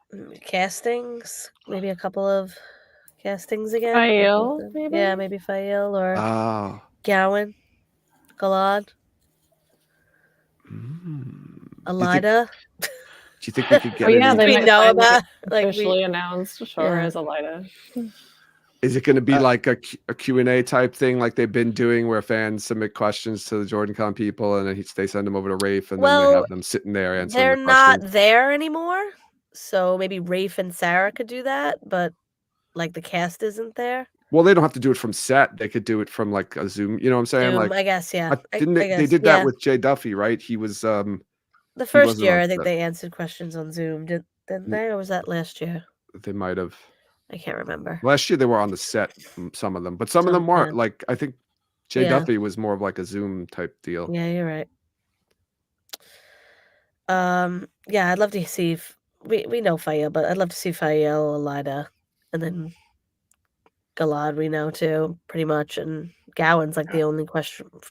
Castings, maybe a couple of castings again. Fael, maybe? Yeah, maybe Fael or Gowan, Galad, Elida. Do you think we could get they might know about officially announced as Elida. Is it going to be like a Q&A type thing like they've been doing where fans submit questions to the Jordan Con people and then they send them over to Rafe and then they have them sitting there answering They're the not questions? there anymore, so maybe Rafe and Sarah could do that, but like the cast isn't there. Well, they don't have to do it from set. They could do it from like a Zoom. You know what I'm saying? Zoom, like, I guess, yeah. They did that with Jay Duffy, right? He was the first year. I think they answered questions on Zoom, didn't they? Or was that last year? They might have. I can't remember. Last year they were on the set, some of them, but some of them weren't. Like I think Jay Duffy was more of like a Zoom type deal. Yeah, you're right. Yeah, I'd love to see if we know Fael, but I'd love to see Fael, Elida, and then Galad we know too, pretty much, and Gowan's like the only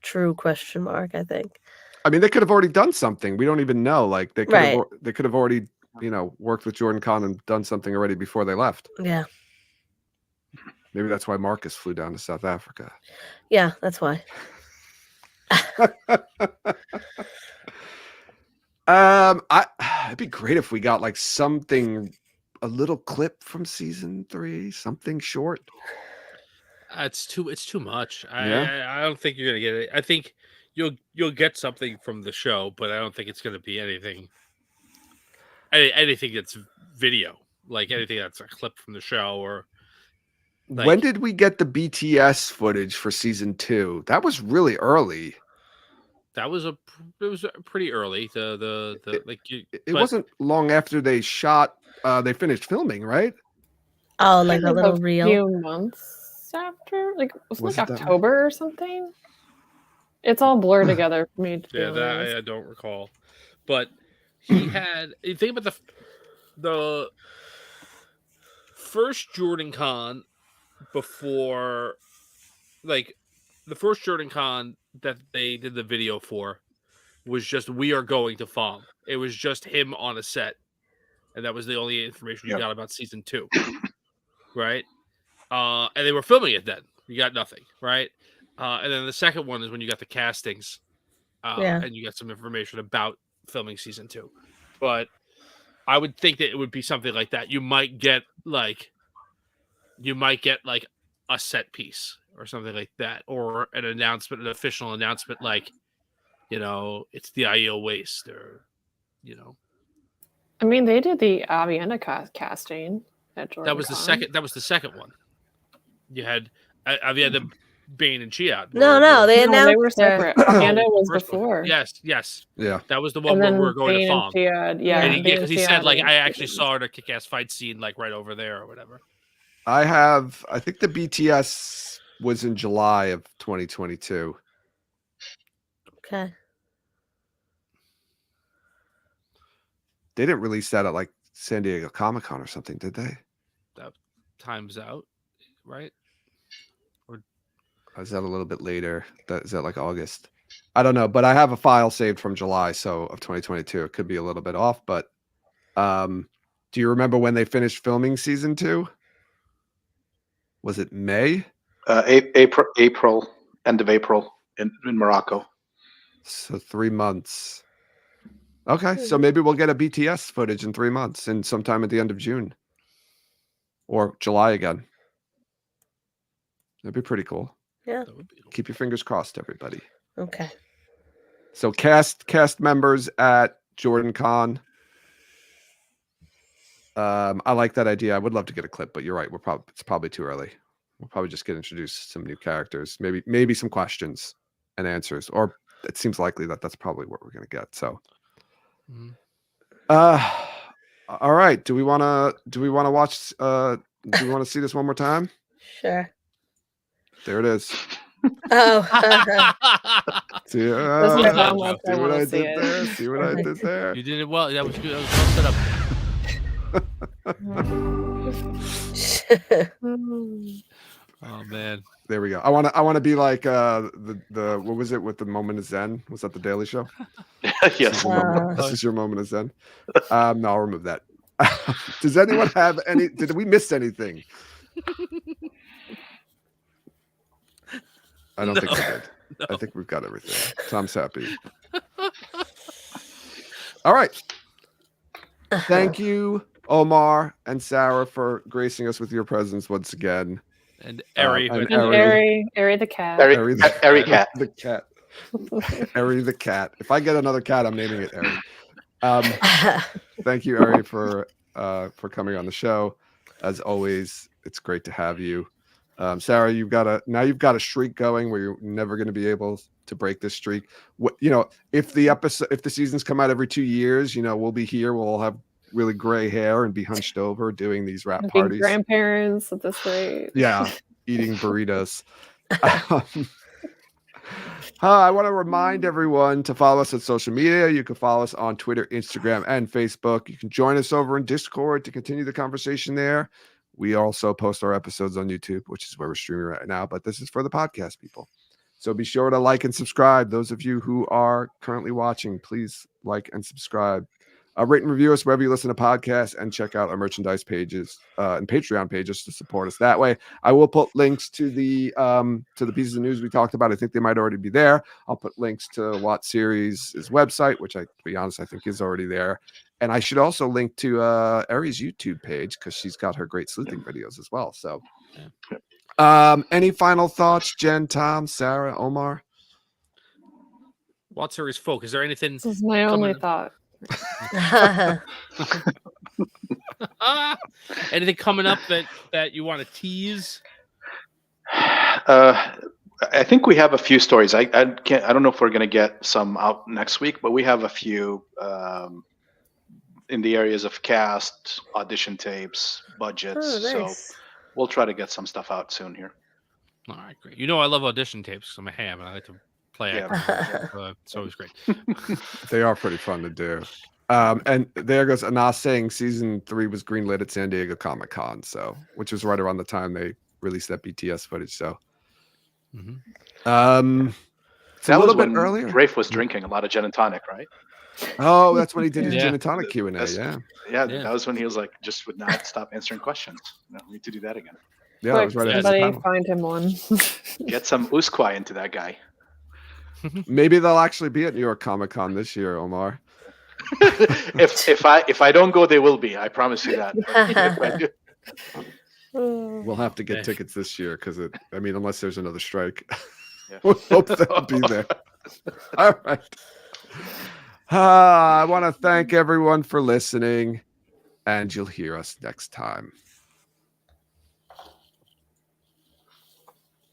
true question mark, I think. I mean, they could have already done something. We don't even know. Like they could have already, worked with Jordan Con and done something already before they left. Yeah. Maybe that's why Marcus flew down to South Africa. Yeah, that's why. It'd be great if we got like a little clip from season 3, something short. It's too much. I don't think you're gonna get it. I think you'll get something from the show, but I don't think it's gonna be anything that's video, like anything that's a clip from the show. Or when did we get the BTS footage for season 2? That was really early. It was pretty early. It wasn't long after they shot. They finished filming, right? Oh, like a little reel. Few months after, was it October or something? It's all blurred together for me. I don't recall, but he had. You think about the first Jordan Con before, the first Jordan Con that they did the video for was just "We are going to Fong." It was just him on a set, and that was the only information you got about season 2, right? And they were filming it then. You got nothing, right? And then the second one is when you got the castings, and you got some information about filming season 2. But I would think that it would be something like that. You might get like a set piece or something like that, or an announcement, an official announcement, like, it's the Aiel Waste, or, I mean, they did the Avienda casting at Jordan. That was the second one. You had Avienda, Bane, and Chia. No, they announced they were separate. Avienda was before. Yes. Yeah. That was the one where we were going to Fong. Because he said, I actually saw a kick-ass fight scene, right over there or whatever. I think the BTS was in July of 2022. Okay. They didn't release that at like San Diego Comic-Con or something, did they? That time's out, right? Or is that a little bit later? Is that like August? I don't know, but I have a file saved from July, so of 2022. It could be a little bit off, but do you remember when they finished filming season 2? Was it May? April, end of April in Morocco. So 3 months. Okay, so maybe we'll get a BTS footage in 3 months and sometime at the end of June or July again. That'd be pretty cool. Yeah. That would be cool. Keep your fingers crossed, everybody. Okay. So cast members at Jordan Con. I like that idea. I would love to get a clip, but you're right. It's probably too early. We'll probably just get introduced to some new characters, maybe some questions and answers, or it seems likely that that's probably what we're going to get. So, all right. Do we want to watch? Do we want to see this one more time? Sure. There it is. Oh. See what I did there? See what I did there? You did it well. That was good. That was well set up. Oh man, there we go. I want to be like the what was it with the moment of Zen? Was that the Daily Show? Yes. This is your moment of Zen. No, I'll remove that. Does anyone have any? Did we miss anything? I don't think we did. No. I think we've got everything. Tom's happy. All right. Thank you, Omar and Sarah, for gracing us with your presence once again. And Eri. Eri the cat. Eri cat. The cat. Eri the cat. If I get another cat, I'm naming it Eri. Thank you, Eri, for coming on the show. As always, it's great to have you. Sarah, you've got a streak going where you're never going to be able to break this streak. If the seasons come out every 2 years, we'll be here. We'll all have really gray hair and be hunched over doing these rap parties. Grandparents at this rate. Yeah, eating burritos. I want to remind everyone to follow us on social media. You can follow us on Twitter, Instagram, and Facebook. You can join us over in Discord to continue the conversation there. We also post our episodes on YouTube, which is where we're streaming right now, but this is for the podcast people. So be sure to like and subscribe. Those of you who are currently watching, please like and subscribe. Rate and review us wherever you listen to podcasts, and check out our merchandise pages and Patreon pages to support us that way. I will put links to the pieces of news we talked about. I think they might already be there. I'll put links to Watt Series' website, which to be honest, I think is already there. And I should also link to Eri's YouTube page because she's got her great sleuthing videos as well. So any final thoughts, Jen, Tom, Sarah, Omar? Watt Series folk. Is there anything? This is my only thought. Anything coming up that you want to tease? I think we have a few stories. I don't know if we're going to get some out next week, but we have a few in the areas of cast, audition tapes, budgets. Oh, nice. So we'll try to get some stuff out soon here. All right, great. I love audition tapes because I'm a ham and I like to play it. It's always great. They are pretty fun to do. And there goes Anas saying season 3 was greenlit at San Diego Comic-Con, which was right around the time they released that BTS footage. So, it's a little bit earlier. Rafe was drinking a lot of gin and tonic, right? Oh, that's when he did his gin and tonic Q&A. Yeah, that was when he was like, just would not stop answering questions. We need to do that again. Yeah, that was right. Somebody find him one. Get some usquai into that guy. Maybe they'll actually be at New York Comic-Con this year, Omar. if I don't go, they will be. I promise you that. We'll have to get tickets this year because unless there's another strike, we'll hope they'll be there. All right. I want to thank everyone for listening, and you'll hear us next time.